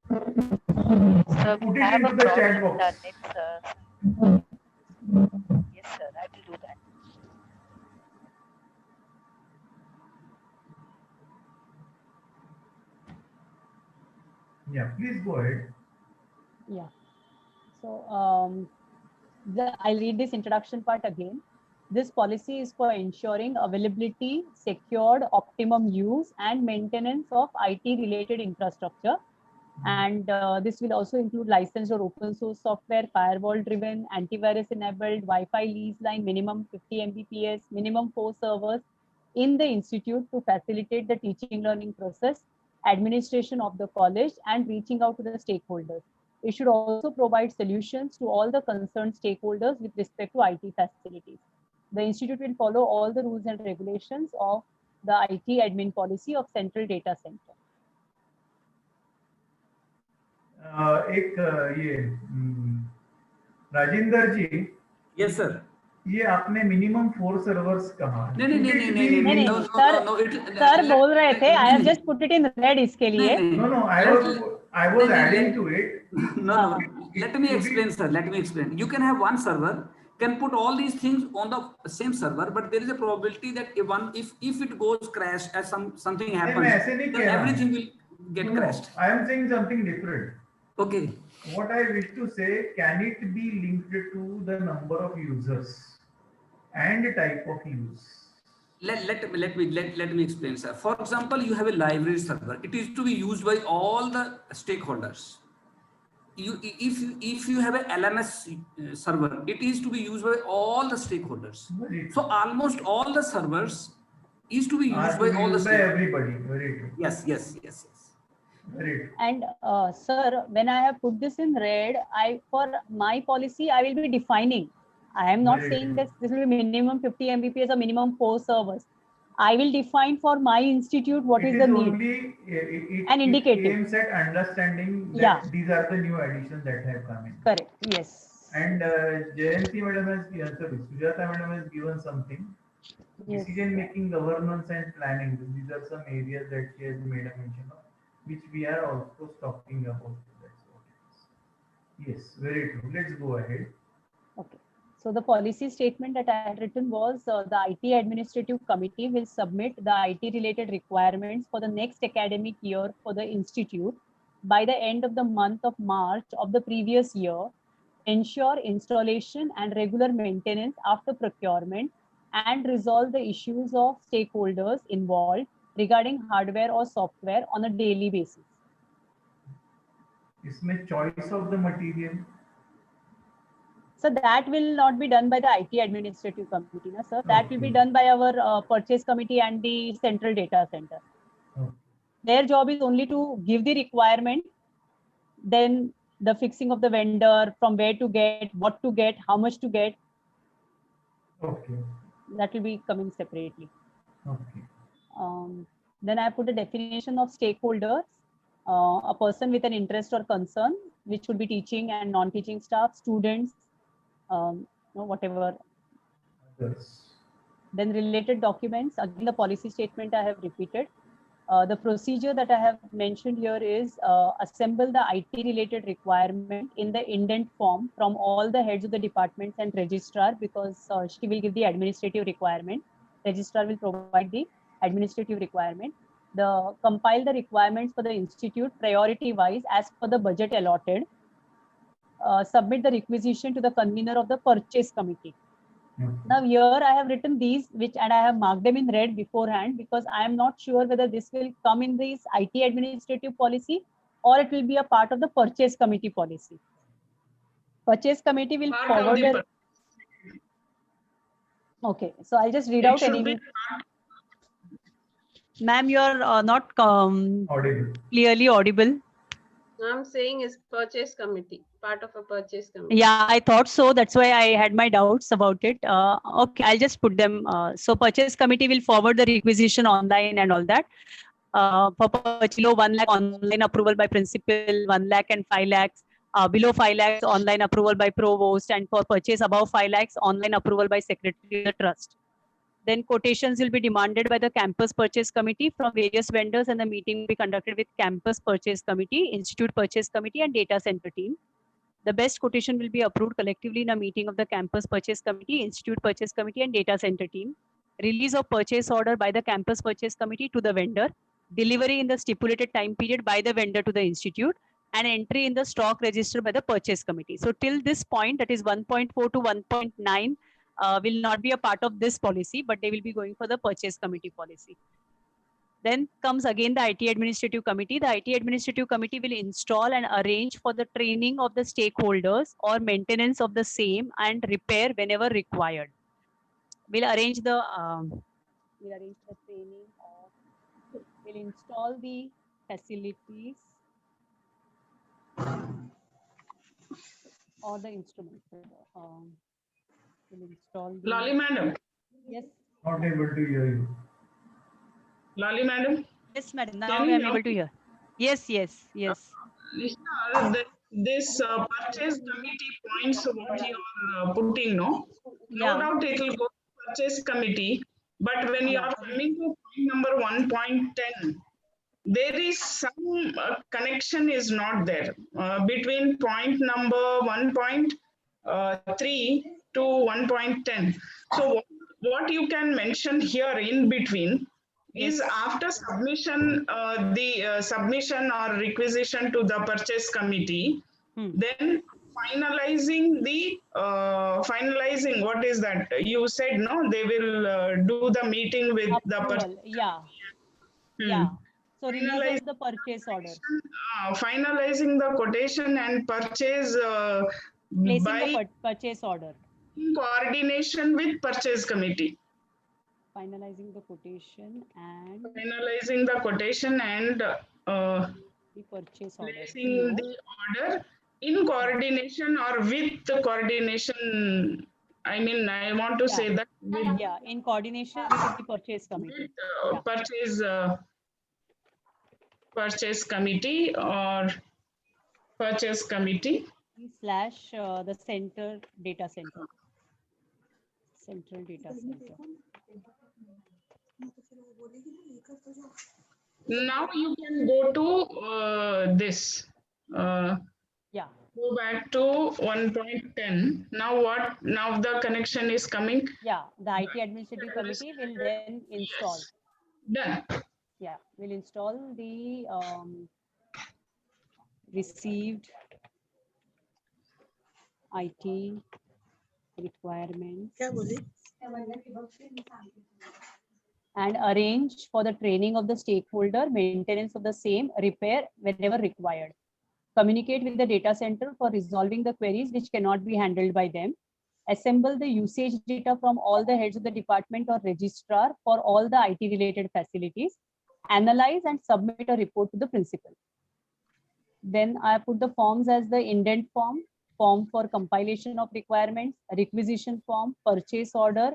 So put it into the chat box. Yes, sir, I will do that. Yeah, please go ahead. Yeah. So I'll read this introduction part again. This policy is for ensuring availability, secured, optimum use and maintenance of IT-related infrastructure. And this will also include licensed or open source software, firewall-driven, antivirus-enabled, Wi-Fi lease line, minimum 50 Mbps, minimum 4 servers in the institute to facilitate the teaching learning process, administration of the college, and reaching out to the stakeholders. It should also provide solutions to all the concerned stakeholders with respect to IT facilities. The institute will follow all the rules and regulations of the IT admin policy of Central Data Center. एक ये राजेंद्र जी. Yes, sir. ये आपने minimum 4 servers कहा? नहीं sir बोल रहे थे I have just put it in red इसके लिए. No, I was adding to it. No. Let me explain, sir. Let me explain. You can have one server, can put all these things on the same server, but there is a probability that if it goes crash as something happens, then everything will get crashed. I am saying something different. Okay. What I wish to say, can it be linked to the number of users and type of use? Let me explain, sir. For example, you have a library server. It is to be used by all the stakeholders. If you have a LMS server, it is to be used by all the stakeholders. So almost all the servers is to be used by all the stakeholders. Everybody. Very true. Yes. Very true. And sir, when I have put this in red, for my policy, I will be defining. I am not saying that this will be minimum 50 Mbps or minimum 4 servers. I will define for my institute what is the need. And indicate it. It aims at understanding that these are the new additions that have come in. Correct. Yes. And Jayanti madam has, Sujata madam has given something. Yes. Decision making, governance and planning. These are some areas that she has made a mention of, which we are also talking about. That's what it is. Yes, very true. Let's go ahead. Okay. So the policy statement that I had written was the IT Administrative Committee will submit the IT related requirements for the next academic year for the institute by the end of the month of March of the previous year, ensure installation and regular maintenance after procurement, and resolve the issues of stakeholders involved regarding hardware or software on a daily basis. इसमें choice of the material. So that will not be done by the IT administrative committee, no, sir. That will be done by our purchase committee and the central data center. Okay. Their job is only to give the requirement, then the fixing of the vendor, from where to get, what to get, how much to get. Okay. That will be coming separately. Okay. Then I put a definition of stakeholders, a person with an interest or concern, which would be teaching and non-teaching staff, students, whatever. Yes. Then related documents, again the policy statement I have repeated. The procedure that I have mentioned here is assemble the IT related requirement in the indent form from all the heads of the departments and registrar, because she will give the administrative requirement. Registrar will provide the administrative requirement. Compile the requirements for the institute priority wise as per the budget allotted. Submit the requisition to the convener of the purchase committee. Now here I have written these, and I have marked them in red beforehand, because I am not sure whether this will come in this IT administrative policy or it will be a part of the purchase committee policy. Purchase committee will forward the. Okay, so I'll just read out any. Ma'am, you are not clearly audible. I'm saying is purchase committee, part of a purchase committee. Yeah, I thought so. That's why I had my doubts about it. Okay, I'll just put them. So purchase committee will forward the requisition online and all that. For below 1 lakh online approval by principal, 1 lakh and 5 lakhs. Below 5 lakhs online approval by provost, and for purchase above 5 lakhs online approval by secretary of the trust. Then quotations will be demanded by the campus purchase committee from various vendors, and the meeting will be conducted with campus purchase committee, institute purchase committee, and data center team. The best quotation will be approved collectively in a meeting of the campus purchase committee, institute purchase committee, and data center team. Release of purchase order by the campus purchase committee to the vendor. Delivery in the stipulated time period by the vendor to the institute, and entry in the stock register by the purchase committee. So till this point, that is 1.4 to 1.9, will not be a part of this policy, but they will be going for the purchase committee policy. Then comes again the IT administrative committee. The IT administrative committee will install and arrange for the training of the stakeholders or maintenance of the same and repair whenever required. We'll arrange the training of, we'll install the facilities or the instruments. We'll install the. Lali madam. Yes. Not able to hear you. Lali madam. Yes, madam. Now I am able to hear. Yes. This purchase committee points what you are putting, no? No doubt it will go to purchase committee, but when you are coming to point number 1.10, there is some connection is not there between point number 1.3 to 1.10. So what you can mention here in between is after submission, the submission or requisition to the purchase committee, then finalizing the finalizing, what is that? You said, no, they will do the meeting with the purchase. Yeah. So release the purchase order. Finalizing the quotation and purchase placing by the purchase order in coordination with purchase committee. Finalizing the quotation and the purchase order. Placing the order in coordination or with the coordination. I mean, I want to say that in coordination with the purchase committee. Purchase committee or purchase committee / the central data center. Central data center. Now you can go to this. Go back to 1.10. Now what? Now the connection is coming. Yeah, the IT administrative committee will then install. Done. Yeah, we'll install the received IT requirements and arrange for the training of the stakeholder, maintenance of the same, repair whenever required. Communicate with the data center for resolving the queries which cannot be handled by them. Assemble the usage data from all the heads of the department or registrar for all the IT related facilities. Analyze and submit a report to the principal. Then I put the forms as the indent form, form for compilation of requirements, requisition form, purchase order,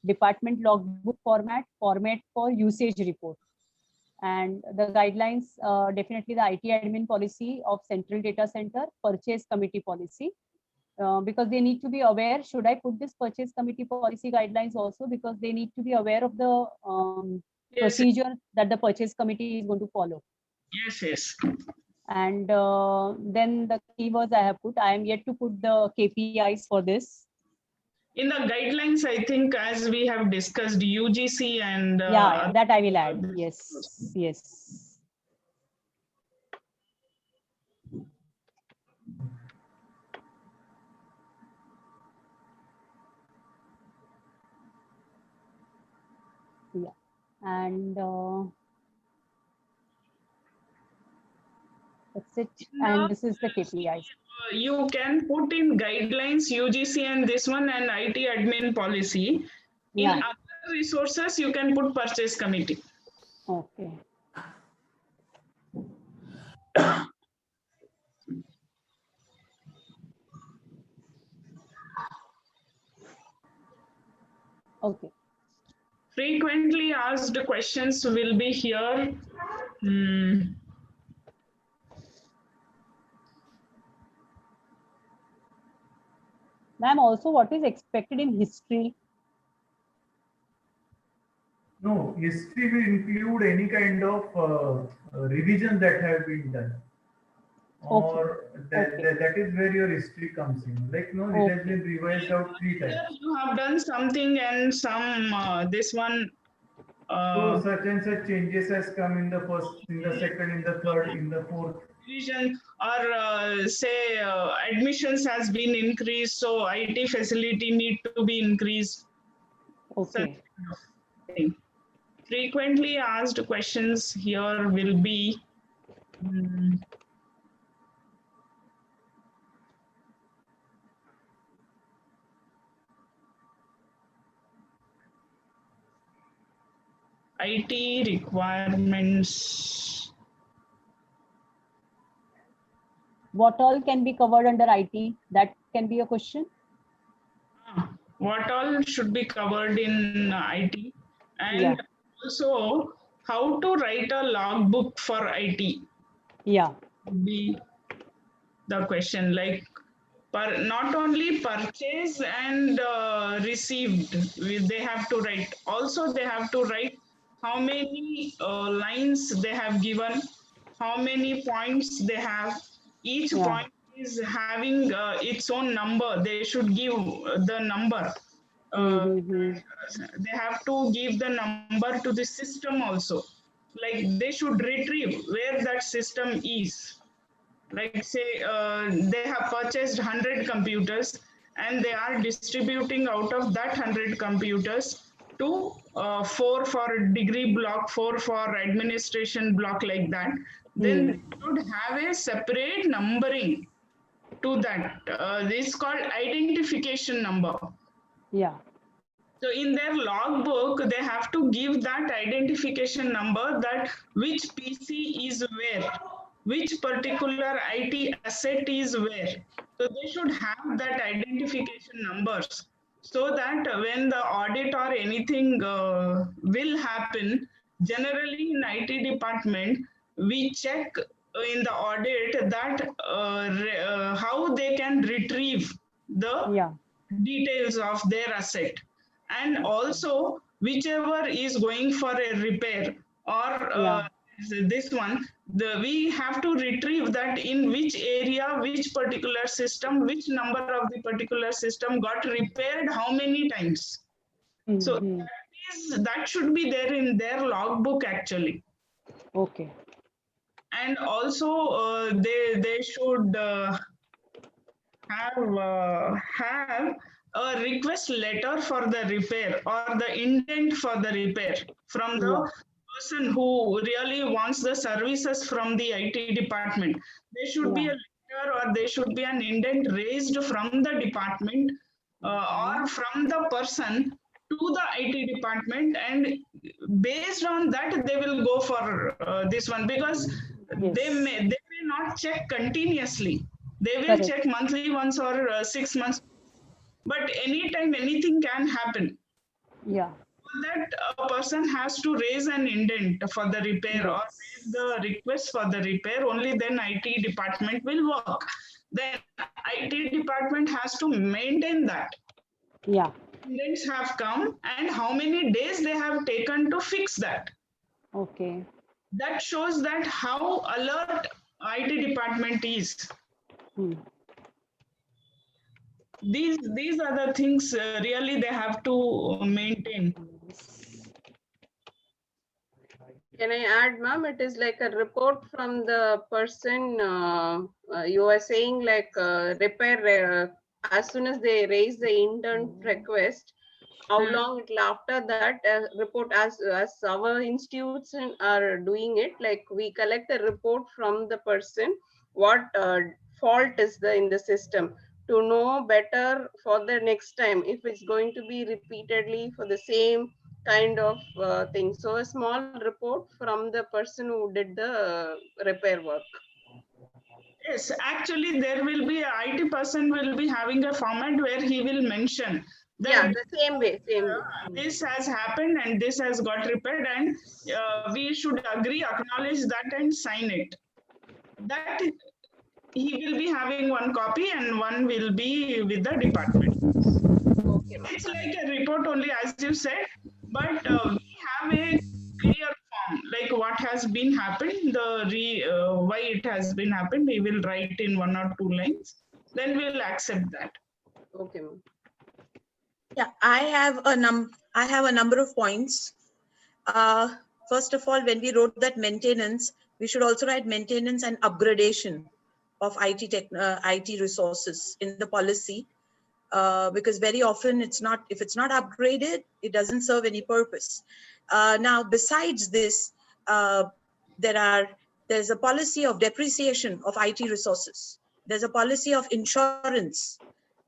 department logbook format, format for usage report. And the guidelines, definitely the IT admin policy of central data center, purchase committee policy, because they need to be aware. Should I put this purchase committee policy guidelines also, because they need to be aware of the procedure that the purchase committee is going to follow. Yes, yes. And then the keywords I have put, I am yet to put the KPIs for this. In the guidelines, I think as we have discussed UGC and yeah, that I will add. Yes, yes. Yeah, and that's it. And this is the KPIs. You can put in guidelines, UGC and this one, and IT admin policy. In other resources, you can put purchase committee. Okay. Okay. Frequently asked questions will be here. Ma'am, also what is expected in history? No, history will include any kind of revision that have been done. Or that is where your history comes in. Like, no, it has been revised out 3 times. You have done something and some, this one. So such and such changes has come in the first, in the second, in the third, in the fourth. Division, or say admissions has been increased, so IT facility need to be increased. Okay. Frequently asked questions here will be IT requirements. What all can be covered under IT? That can be a question. What all should be covered in IT, and also how to write a logbook for IT. Yeah. Be the question, like not only purchase and received, they have to write. Also, they have to write how many lines they have given, how many points they have. Each point is having its own number. They should give the number. They have to give the number to the system also. Like they should retrieve where that system is. Like say they have purchased 100 computers and they are distributing out of that 100 computers to 4 for degree block, 4 for administration block, like that. Then they should have a separate numbering to that. This is called identification number. Yeah. So in their logbook, they have to give that identification number, that which PC is where, which particular IT asset is where. So they should have that identification numbers, so that when the audit or anything will happen, generally in IT department, we check in the audit that how they can retrieve the details of their asset. And also, whichever is going for a repair or this one, we have to retrieve that in which area, which particular system, which number of the particular system got repaired, how many times. So that should be there in their logbook actually. Okay. And also they should have a request letter for the repair or the intent for the repair from the person who really wants the services from the IT department. There should be a letter or there should be an indent raised from the department or from the person to the IT department, and based on that they will go for this one, because they may not check continuously. They will check monthly once or 6 months, but anytime anything can happen. Yeah. That a person has to raise an indent for the repair or raise the request for the repair, only then IT department will work. Then IT department has to maintain that. Yeah. Indents have come and how many days they have taken to fix that. Okay. That shows that how alert IT department is. These are the things really they have to maintain. Can I add, ma'am? It is like a report from the person you are saying, like repair as soon as they raise the indent request. How long it will after that report, as our institutes are doing it, like we collect a report from the person what fault is there in the system, to know better for the next time if it's going to be repeatedly for the same kind of thing. So a small report from the person who did the repair work. Yes, actually there will be a IT person will be having a format where he will mention that the same way. This has happened and this has got repaired, and we should agree, acknowledge that and sign it. That he will be having one copy and one will be with the department. Okay. It's like a report only, as you said, but we have a clear form, like what has been happened, why it has been happened. We will write in 1 or 2 lines. Then we'll accept that. Okay. Yeah, I have a number of points. First of all, when we wrote that maintenance, we should also write maintenance and upgradation of IT resources in the policy, because very often if it's not upgraded, it doesn't serve any purpose. Now, besides this, there's a policy of depreciation of IT resources. There's a policy of insurance.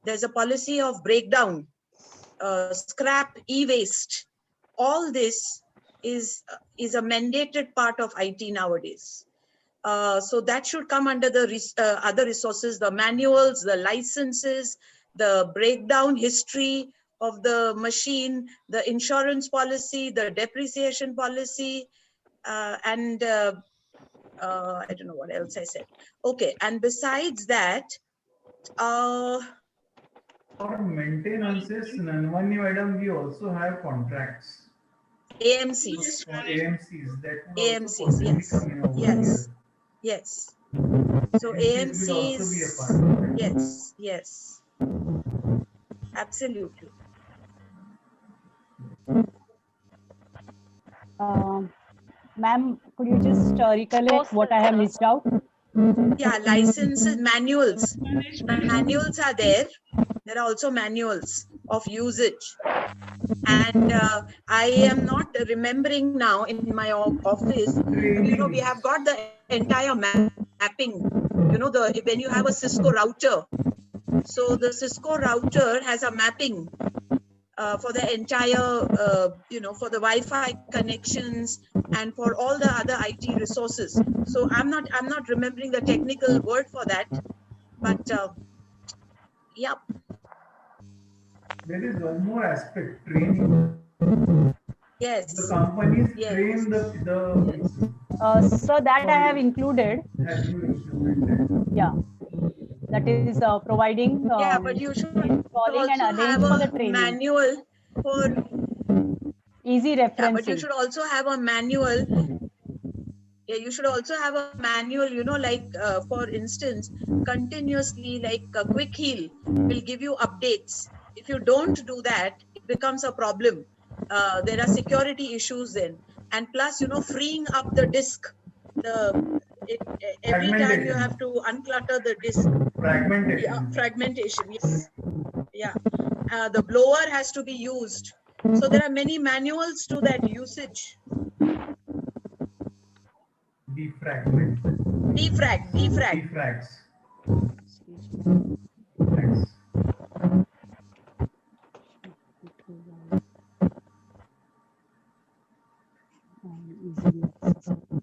There's a policy of breakdown, scrap, e-waste. All this is a mandated part of IT nowadays. So that should come under the other resources, the manuals, the licenses, the breakdown history of the machine, the insurance policy, the depreciation policy, and I don't know what else I said. Okay, and besides that, for maintenances, Nanvani madam, we also have contracts. AMCs. For AMCs, that would AMCs, also yes. come in over Yes. here. Yes. So AMCs will also be a part of it. yes, yes. Absolutely. Ma'am, could you just recollect what I have missed out? Yeah, licenses, manuals. Manuals are there. There are also manuals of usage. And I am not remembering now in my office, we have got the entire mapping, when you have a Cisco router. So the Cisco router has a mapping for the entire, for the Wi-Fi connections and for all the other IT resources. So I'm not remembering the technical word for that, but yeah. There is one more aspect, training. Yes. The companies train the So that I have included. Have you implemented? Yeah. That is providing. Yeah, but you should also and have for the a training. manual for easy referencing. Yeah, but you should also have a manual. Yeah, you should also have a manual, for instance, continuously, like Quick Heal will give you updates. If you don't do that, it becomes a problem. There are security issues then. And plus, freeing up the disk. Every time you have to unclutter the disk. Fragmentation. Yeah, fragmentation, yes. Yeah, the blower has to be used. So there are many manuals to that usage. Defragment. Defrag. Defrags. Thanks. Easily accessible.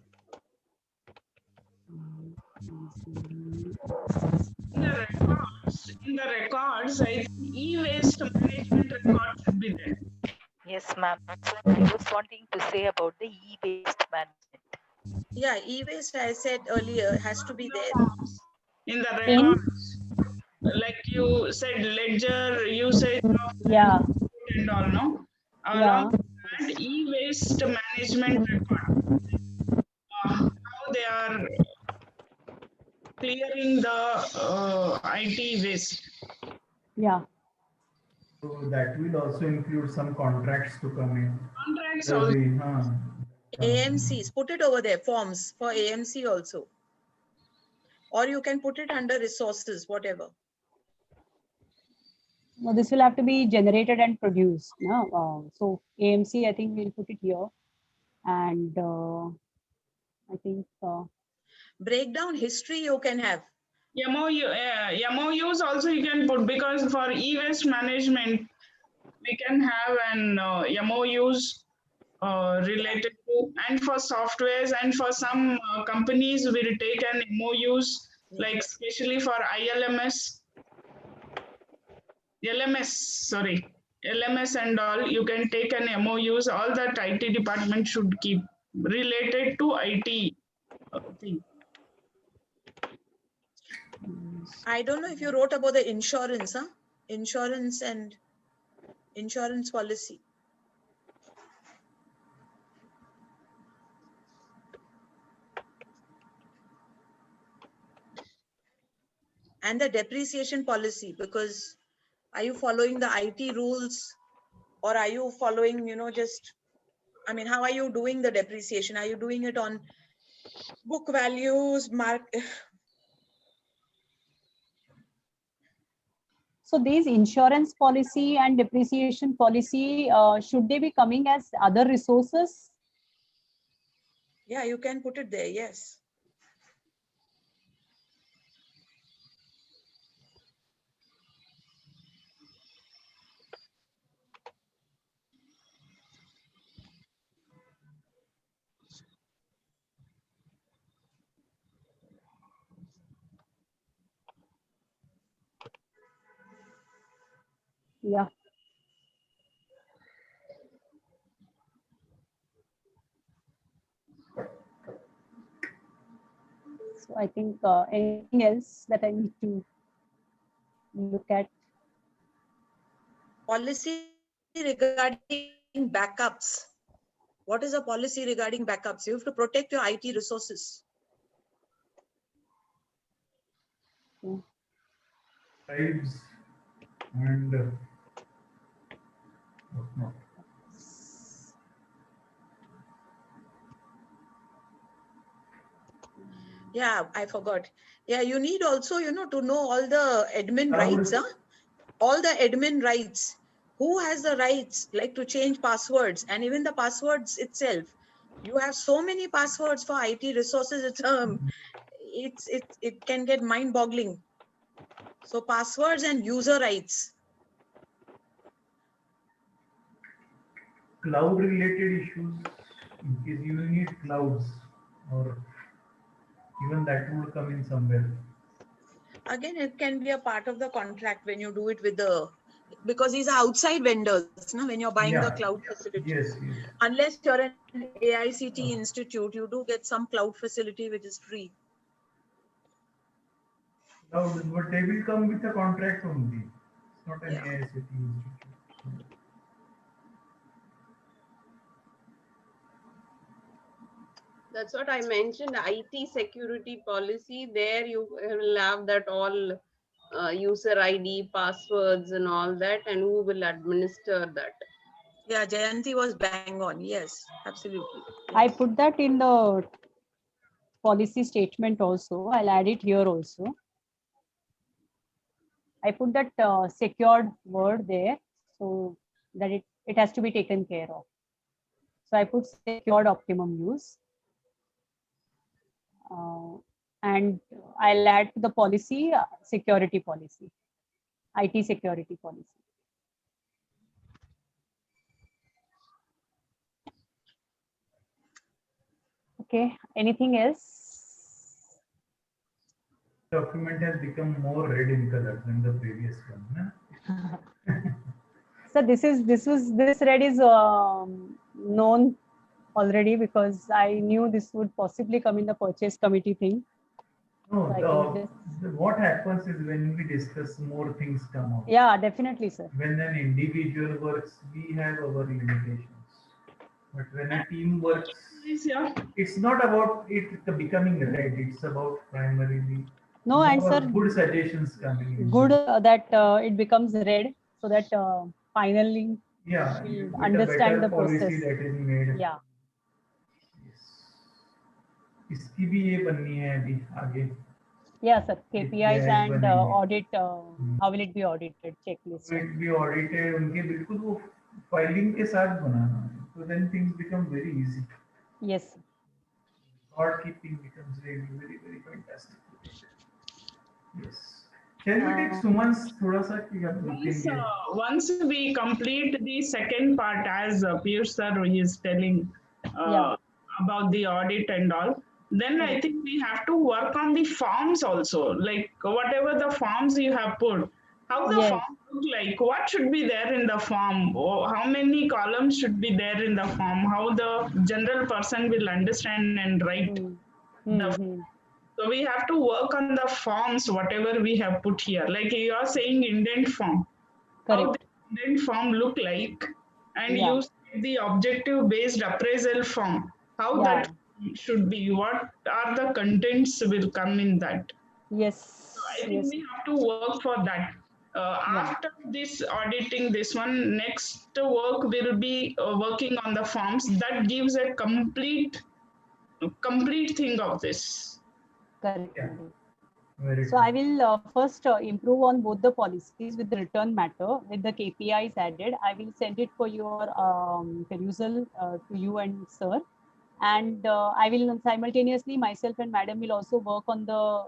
In the records, I think e-waste management record should be there. Yes, ma'am. That's what I was wanting to say about the e-waste management. Yeah, e-waste, I said earlier, has to be there. In the records, like you said, ledger usage of Yeah. and all, no? Along with that, e-waste management record. How they are clearing the IT waste. Yeah. So that will also include some contracts to come in. Contracts also. AMCs, put it over there, forms for AMC also. Or you can put it under resources, whatever. No, this will have to be generated and produced. No? So AMC, I think we'll put it here. And I think breakdown history you can have. MOUs also you can put, because for e-waste management, we can have an MOUs related to, and for softwares, and for some companies will take an MOUs, like especially for LMS and all, you can take an MOUs. All that IT department should keep related to IT thing. I don't know if you wrote about the insurance, huh? Insurance and insurance policy. And the depreciation policy, because are you following the IT rules, or are you following, just, I mean, how are you doing the depreciation? Are you doing it on book values, So these insurance policy and depreciation policy, should they be coming as other resources? Yeah, you can put it there, yes. Yeah. So I think anything else that I need to look at? Policy regarding backups. What is a policy regarding backups? You have to protect your IT resources. Drives and whatnot. Yeah, I forgot. Yeah, you need also, to know all the admin rights, huh? All the admin rights. Who has the rights, like to change passwords, and even the passwords itself. You have so many passwords for IT resources. It can get mind-boggling. So passwords and user rights. Cloud-related issues, in case you need clouds, or even that would come in somewhere. Again, it can be a part of the contract when you do it with because these are outside vendors, when you're buying the cloud facility. Yes. Unless you're an AICT institute, you do get some cloud facility which is free. Cloud, but they will come with a contract only. It's not an AICT institute. That's what I mentioned, IT security policy. There you will have that all user ID, passwords and all that, and who will administer that. Yeah, Jayanti was bang on. Yes, absolutely. Yes. I put that in the policy statement also. I'll add it here also. I put that secured word there so that it has to be taken care of. So I put secured optimum use. And I'll add to the policy security policy, IT security policy. Okay, anything else? Document has become more red in color than the previous one. So this red is known already because I knew this would possibly come in the purchase committee thing. No, what happens is when we discuss, more things come out. Yeah, definitely, sir. When an individual works, we have our limitations. But when a team works, it's not about it becoming red. It's about primarily no, and sir, good suggestions coming in. Good that it becomes red so that finally we'll understand the process. That is made. Yeah. इसकी भी ये बननी है अभी आगे. Yeah, sir. KPIs and audit. How will it be audited? Checklist. It will be audited. उनके बिल्कुल वो filing के साथ बनाना. So then things become very easy. Yes. Record keeping becomes really very very fantastic. Yes. Can we take Suman's thoda sa once we complete the second part, as Piyush sir is telling about the audit and all, then I think we have to work on the forms also, like whatever the forms you have put, how the form look like, what should be there in the form, or how many columns should be there in the form, how the general person will understand and write the form. So we have to work on the forms, whatever we have put here. Like you are saying indent form. Correct. How the indent form look like, and you see the objective based appraisal form. How that should be. What are the contents will come in that. Yes. So I think we have to work for that. After this auditing this one, next work will be working on the forms. That gives a complete thing of this. Correct. So I will first improve on both the policies with the return matter with the KPIs added. I will send it for your perusal to you and sir. And I will simultaneously, myself and madam will also work on the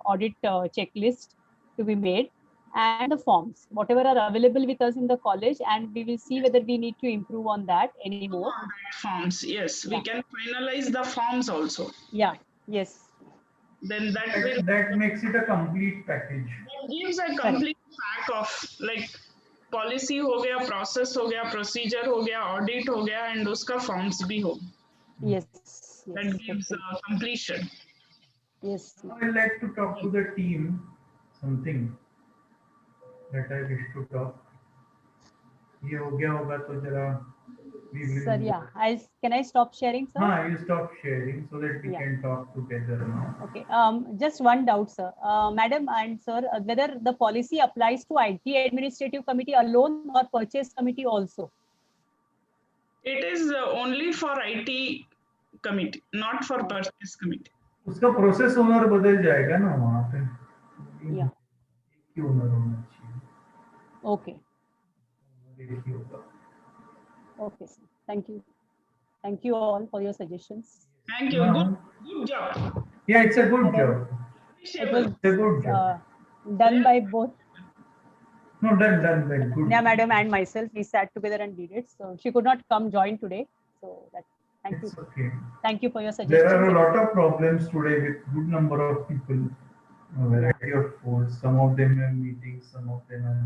audit checklist to be made and the forms, whatever are available with us in the college, and we will see whether we need to improve on that anymore. Forms, yes, we can finalize the forms also. Yeah, yes. Then that makes it a complete package. That gives a complete pack of like policy हो गया, process हो गया, procedure हो गया, audit हो गया, and उसका forms भी हो. Yes. That gives completion. Yes. Now I'd like to talk to the team something that I wish to talk. ये हो गया होगा तो जरा. Sir, can I stop sharing, sir? You stop sharing so that we can talk together now. Okay. Just one doubt, sir. Madam and sir, whether the policy applies to IT administrative committee alone or purchase committee also? It is only for IT committee, not for purchase committee. उसका process owner बदल जाएगा ना वहाँ पे. Yeah. क्यों owner होना चाहिए? Okay. Okay, sir. Thank you. Thank you all for your suggestions. Thank you. Good job. Yeah, it's a good job. It was a good job. Done by both. No, done by good. Yeah, madam and myself, we sat together and did it. So she could not come join today. So thank you. Okay. Thank you for your suggestions. There are a lot of problems today with good number of people, a variety of folds. Some of them have meetings, some of them have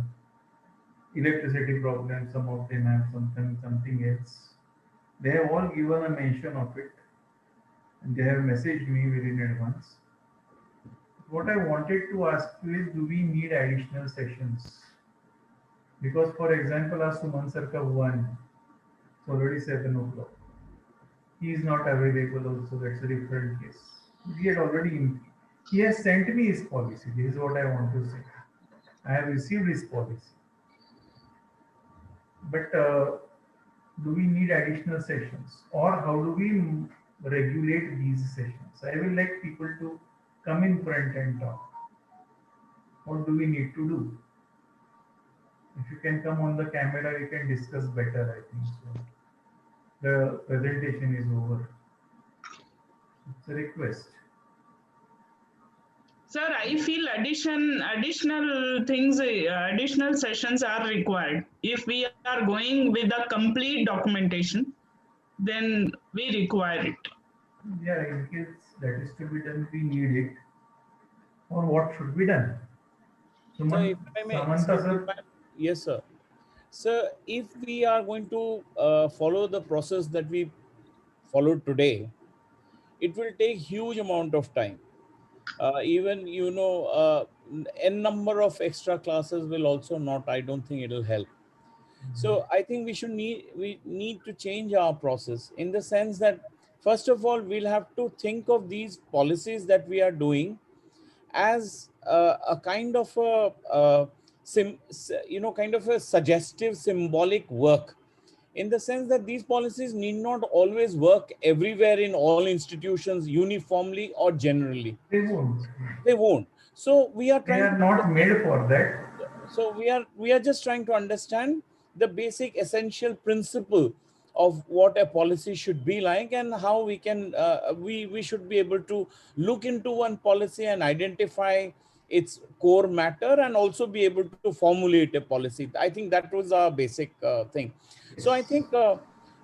electricity problems, some of them have something else. They have all given a mention of it, and they have messaged me within advance. What I wanted to ask you is, do we need additional sessions? Because, for example, as Suman sir ka one, it's already 7 o'clock. He is not available also, that's a different case. He has sent me his policy. This is what I want to say. I have received his policy. But do we need additional sessions, or how do we regulate these sessions? I will like people to come in front and talk. What do we need to do? If you can come on the camera, we can discuss better, I think so. The presentation is over. It's a request. Sir, I feel additional things, additional sessions are required. If we are going with a complete documentation, then we require it. Yeah, in case that is to be done, we need it. Or what should be done? So if I may, Samantha, sir. Yes, sir. So if we are going to follow the process that we followed today, it will take huge amount of time. Even, you know, n number of extra classes will also not, I don't think it will help. So I think we need to change our process in the sense that, first of all, we'll have to think of these policies that we are doing as a kind of kind of a suggestive symbolic work, in the sense that these policies need not always work everywhere in all institutions uniformly or generally. They won't. They won't. So we are trying. They are not made for that. So we are just trying to understand the basic essential principle of what a policy should be like, and how we can we should be able to look into one policy and identify its core matter, and also be able to formulate a policy. I think that was our basic thing. So I think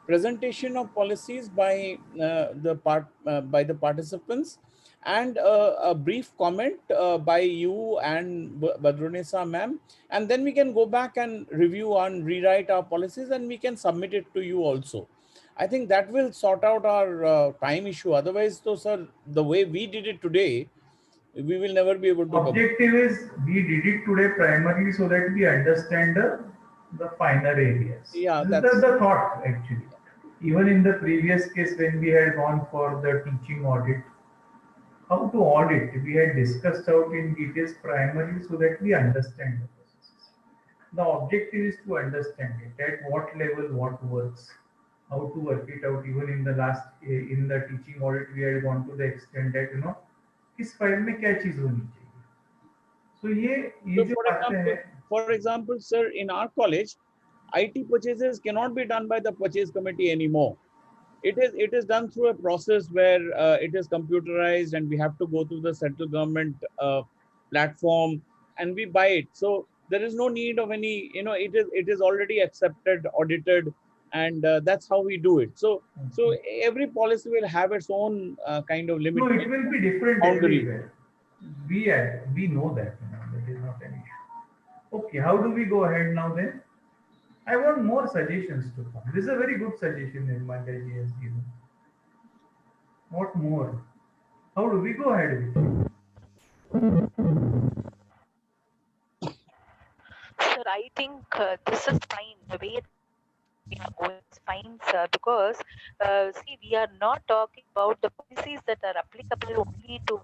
presentation of policies by the participants, and a brief comment by you and Badrunisa ma'am, and then we can go back and review and rewrite our policies, and we can submit it to you also. I think that will sort out our time issue. Otherwise, though, sir, the way we did it today, we will never be able to. Objective is we did it today primarily so that we understand the finer areas. Yeah, that's the thought actually. Even in the previous case when we had gone for the teaching audit, how to audit, we had discussed out in details primarily so that we understand the processes. The objective is to understand it, at what level what works, how to work it out. Even in the last, in the teaching audit, we had gone to the extent that, you know, किस file में क्या चीज होनी चाहिए. So ये जो बातें हैं. For example, sir, in our college, IT purchases cannot be done by the purchase committee anymore. It is done through a process where it is computerized, and we have to go through the central government platform, and we buy it. So there is no need of any, you know, it is already accepted, audited, and that's how we do it. So every policy will have its own kind of limit. No, it will be different everywhere. We know that, you know, that is not an issue. Okay, how do we go ahead now then? I want more suggestions to come. This is a very good suggestion Nirmala has given. What more? How do we go ahead with it? Sir, I think this is fine. The way we are going is fine, sir, because see, we are not talking about the policies that are applicable only to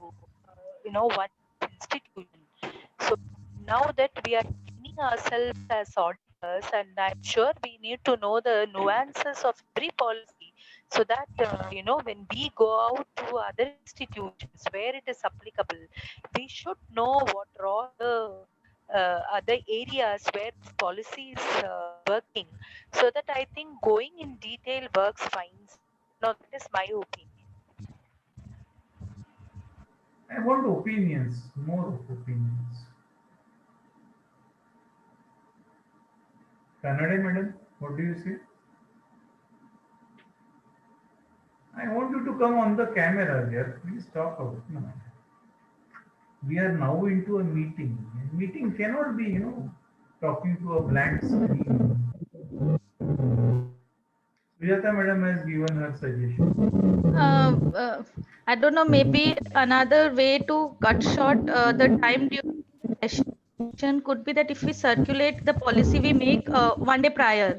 one institution. So now that we are training ourselves as auditors, and I'm sure we need to know the nuances of every policy, so that when we go out to other institutions where it is applicable, we should know what are all the other areas where this policy is working, so that I think going in detail works fine. No, that is my opinion. I want opinions, more opinions. Kannade madam, what do you say? I want you to come on the camera here. Please talk about it. No. We are now into a meeting. A meeting cannot be, talking to a blank screen. Sujata madam has given her suggestion. I don't know, maybe another way to cut short the time during the session could be that if we circulate the policy we make one day prior,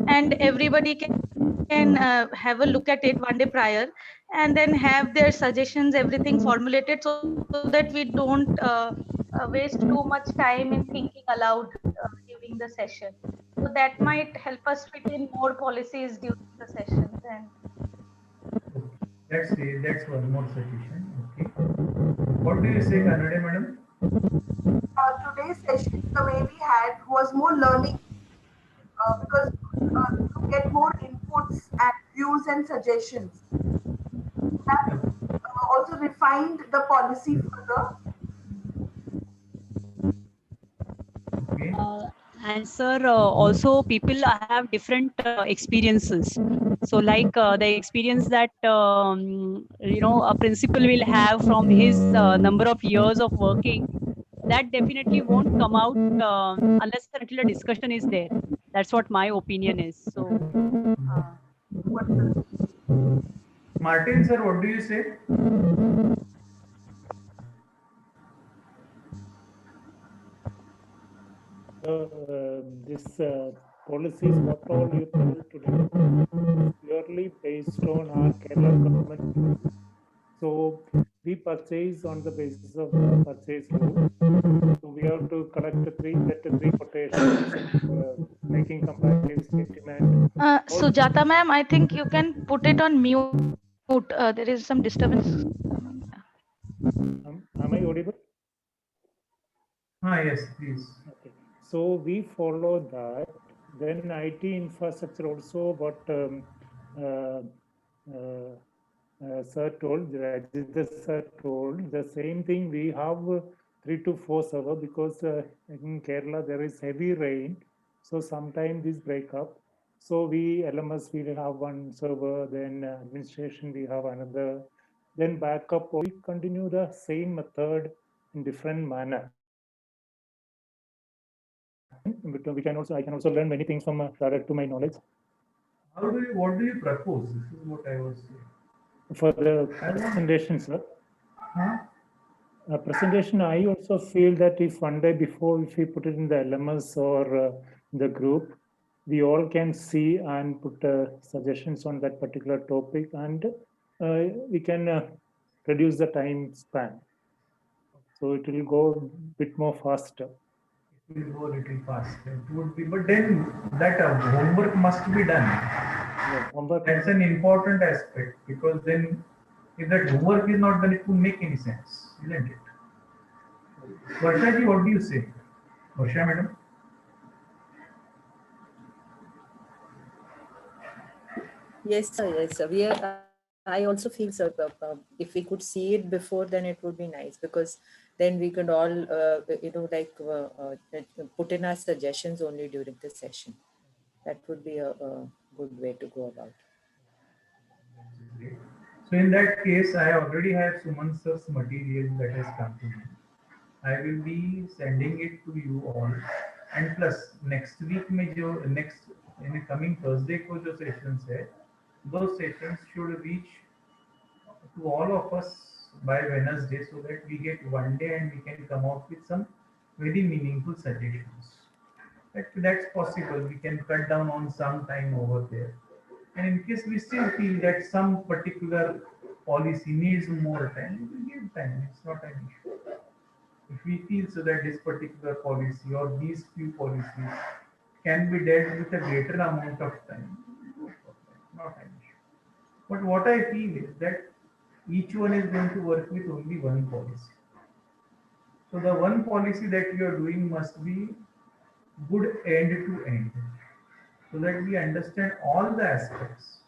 and everybody can have a look at it one day prior, and then have their suggestions, everything formulated, so that we don't waste too much time in thinking aloud during the session. So that might help us fit in more policies during the sessions. And that's one more suggestion. Okay. What do you say, Kannade madam? Today's session, the way we had was was more learning because to get more inputs and views and suggestions. That also refined the policy further. Okay. And sir, also people have different experiences. So like the experience that a principal will have from his number of years of working, that definitely won't come out unless and until a discussion is there. That's what my opinion is. So Martin sir, what do you say? This policies, what all you told today, is purely based on our Kerala government. So we purchase on the basis of the purchase rule. So we have to collect three quotations, making comparative statement. Sujata ma'am, I think you can put it on mute. There is some disturbance. Am I audible? Yes, please. Okay. So we follow that. Then IT infrastructure also what sir told, Rajendra sir told, the same thing. We have 3 to 4 server because in Kerala there is heavy rain. So sometimes this break up. So we LMS we will have one server, then administration we have another, then backup. We continue the same method in different manner. But we can also, I can also learn many things from direct to my knowledge. What do you propose? This is what I was saying. For the presentation, sir. Presentation, I also feel that if one day before, if we put it in the LMS or the group, we all can see and put suggestions on that particular topic, and we can reduce the time span. So it will go a bit more faster. It will go a little faster. It would be, but then that homework must be done. Yeah, homework. That's an important aspect, because then if that homework is not done, it won't make any sense, isn't it? Varsha ji, what do you say? Varsha madam? Yes, sir. Yes, sir. We are, I also feel, sir, if we could see it before, then it would be nice, because then we could all, put in our suggestions only during the session. That would be a good way to go about it. So in that case, I already have Suman sir's material that has come to me. I will be sending it to you all. And plus, next week, in the coming Thursday, ko jo sessions hai, those sessions should reach to all of us by Wednesday, so that we get one day and we can come out with some very meaningful suggestions. That's possible. We can cut down on some time over there. And in case we still feel that some particular policy needs more time, we will give time. It's not an issue. If we feel so that this particular policy or these few policies can be dealt with a greater amount of time, not an issue. But what I feel is that each one is going to work with only one policy. So the one policy that you are doing must be good end to end, so that we understand all the aspects.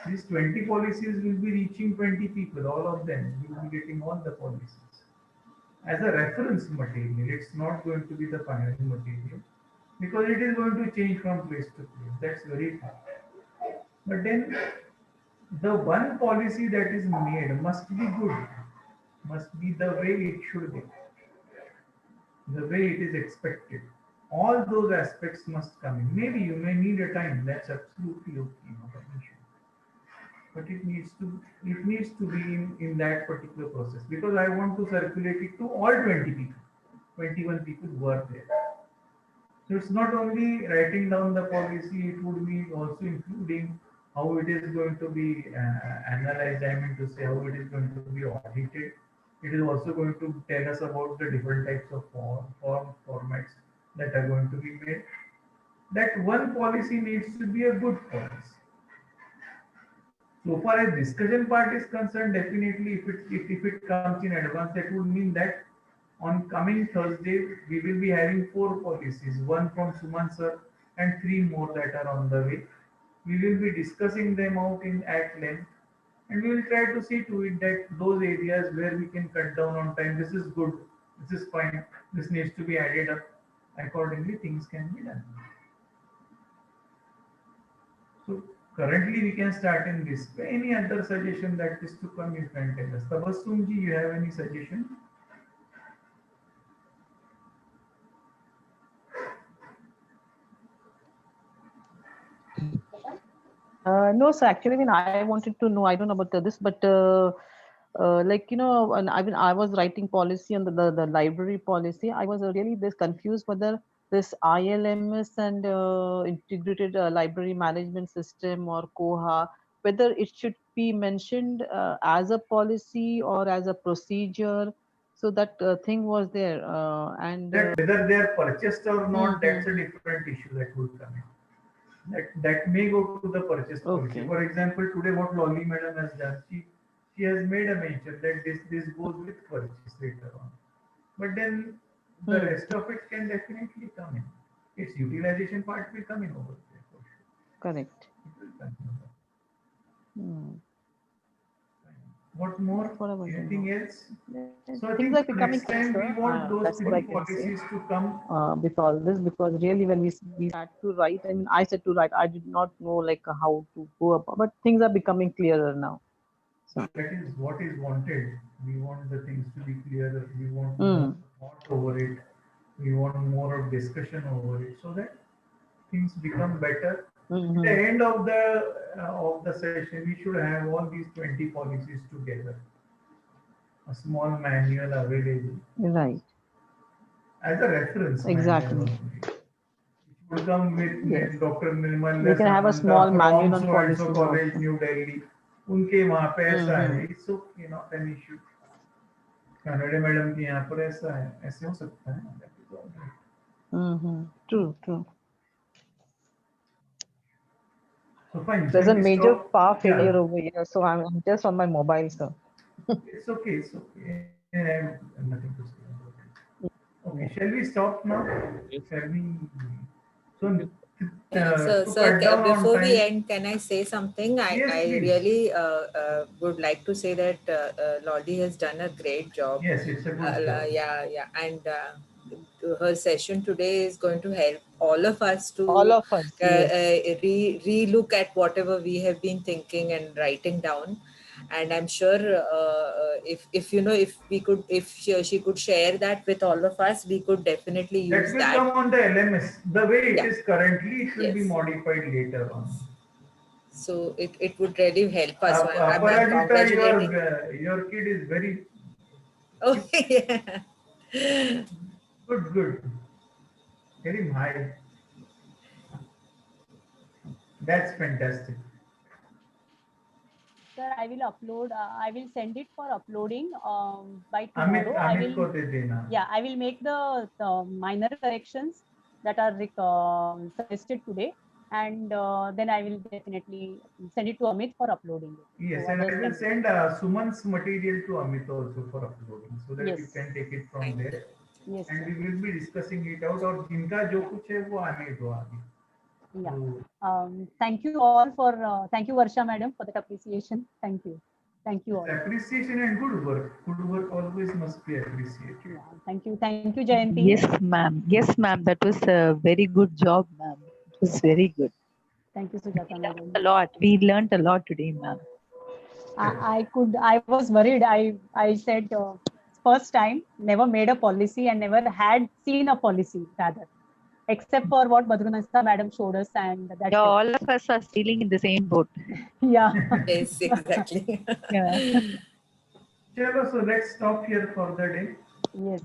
These 20 policies will be reaching 20 people, all of them will be getting all the policies. As a reference material, it's not going to be the final material, because it is going to change from place to place. That's very true. But then the one policy that is made must be good, must be the way it should be, the way it is expected. All those aspects must come in. Maybe you may need a time, that's absolutely okay, not an issue. But it needs to be in that particular process, because I want to circulate it to all 20 people, 21 people who are there. So it's not only writing down the policy, it would be also including how it is going to be analyzed, I mean to say how it is going to be audited. It is also going to tell us about the different types of formats that are going to be made. That one policy needs to be a good policy. So far as discussion part is concerned, definitely if it comes in advance, that would mean that On coming Thursday, we will be having 4 policies, one from Suman sir and 3 more that are on the way. We will be discussing them out at length, and we will try to see to it that those areas where we can cut down on time, this is good, this is fine, this needs to be added up. Accordingly, things can be done. So currently we can start in this way. Any other suggestion that is to come, you can tell us. Tabassum ji, you have any suggestion? No, sir. Actually, when I wanted to know, I don't know about this, but like when I was writing policy on the library policy, I was really this confused whether this ILMS and integrated library management system or KOHA, whether it should be mentioned as a policy or as a procedure. So that thing was there, and that whether they are purchased or not, that's a different issue that would come in. That may go to the purchase policy. Okay. For example, today what Lolly madam has done, she has made a mention that this goes with purchase later on. But then the rest of it can definitely come in. Its utilization part will come in over there for sure. Correct. It will come in. What more? Anything else? So I think next time we want those 3 policies to come. Because really when we had to write, I mean, I said to write, I did not know like how to go about, but things are becoming clearer now. So that is what is wanted. We want the things to be clearer. We want more thought over it. We want more of discussion over it, so that things become better. At the end of the session, we should have all these 20 policies together. A small manual available. Right. As a reference. Exactly. It will come with Dr. Nirmal. We can have a small manual on policy. College, New Delhi. उनके वहाँ पे ऐसा है. It's okay, not an issue. Canada madam के यहाँ पर ऐसा है. ऐसे हो सकता है. That is all right. True. So fine. There's a major power failure over here, so I'm just on my mobile, sir. It's okay. I have nothing to say about it. Okay, shall we stop now? Shall we? Sir, before we end, can I say something? I really would like to say that Lolly has done a great job. Yes, it's a good job. Yeah. And her session today is going to help all of us to re-look at whatever we have been thinking and writing down. And I'm sure if she could share that with all of us, we could definitely use that. That will come on the LMS. The way it is currently, it will be modified later on. So it would really help us. Aparajita, your kid is very... Okay, yeah. Good. Very high. That's fantastic. Sir, I will upload. I will send it for uploading by tomorrow. I will make the minor corrections that are suggested today, and then I will definitely send it to Amit for uploading it. Yes, and I will send Suman's material to Amit also for uploading, so that you can take it from there. Yes, and we will be discussing it out. और जिनका जो कुछ है वो आने दो आगे. Yeah. Thank you all for thank you Varsha madam for that appreciation. Thank you all. Appreciation and good work always must be appreciated. Yeah. Thank you Jayanti. Yes ma'am, that was a very good job, ma'am. It was very good. Thank you Sujata madam. We learned a lot today, ma'am. I was worried. I said first time, never made a policy and never had seen a policy rather, except for what Madhunasa madam showed us, and that's all of us are sailing in the same boat. Yeah. Yes, exactly. So let's stop here for the day. Yes.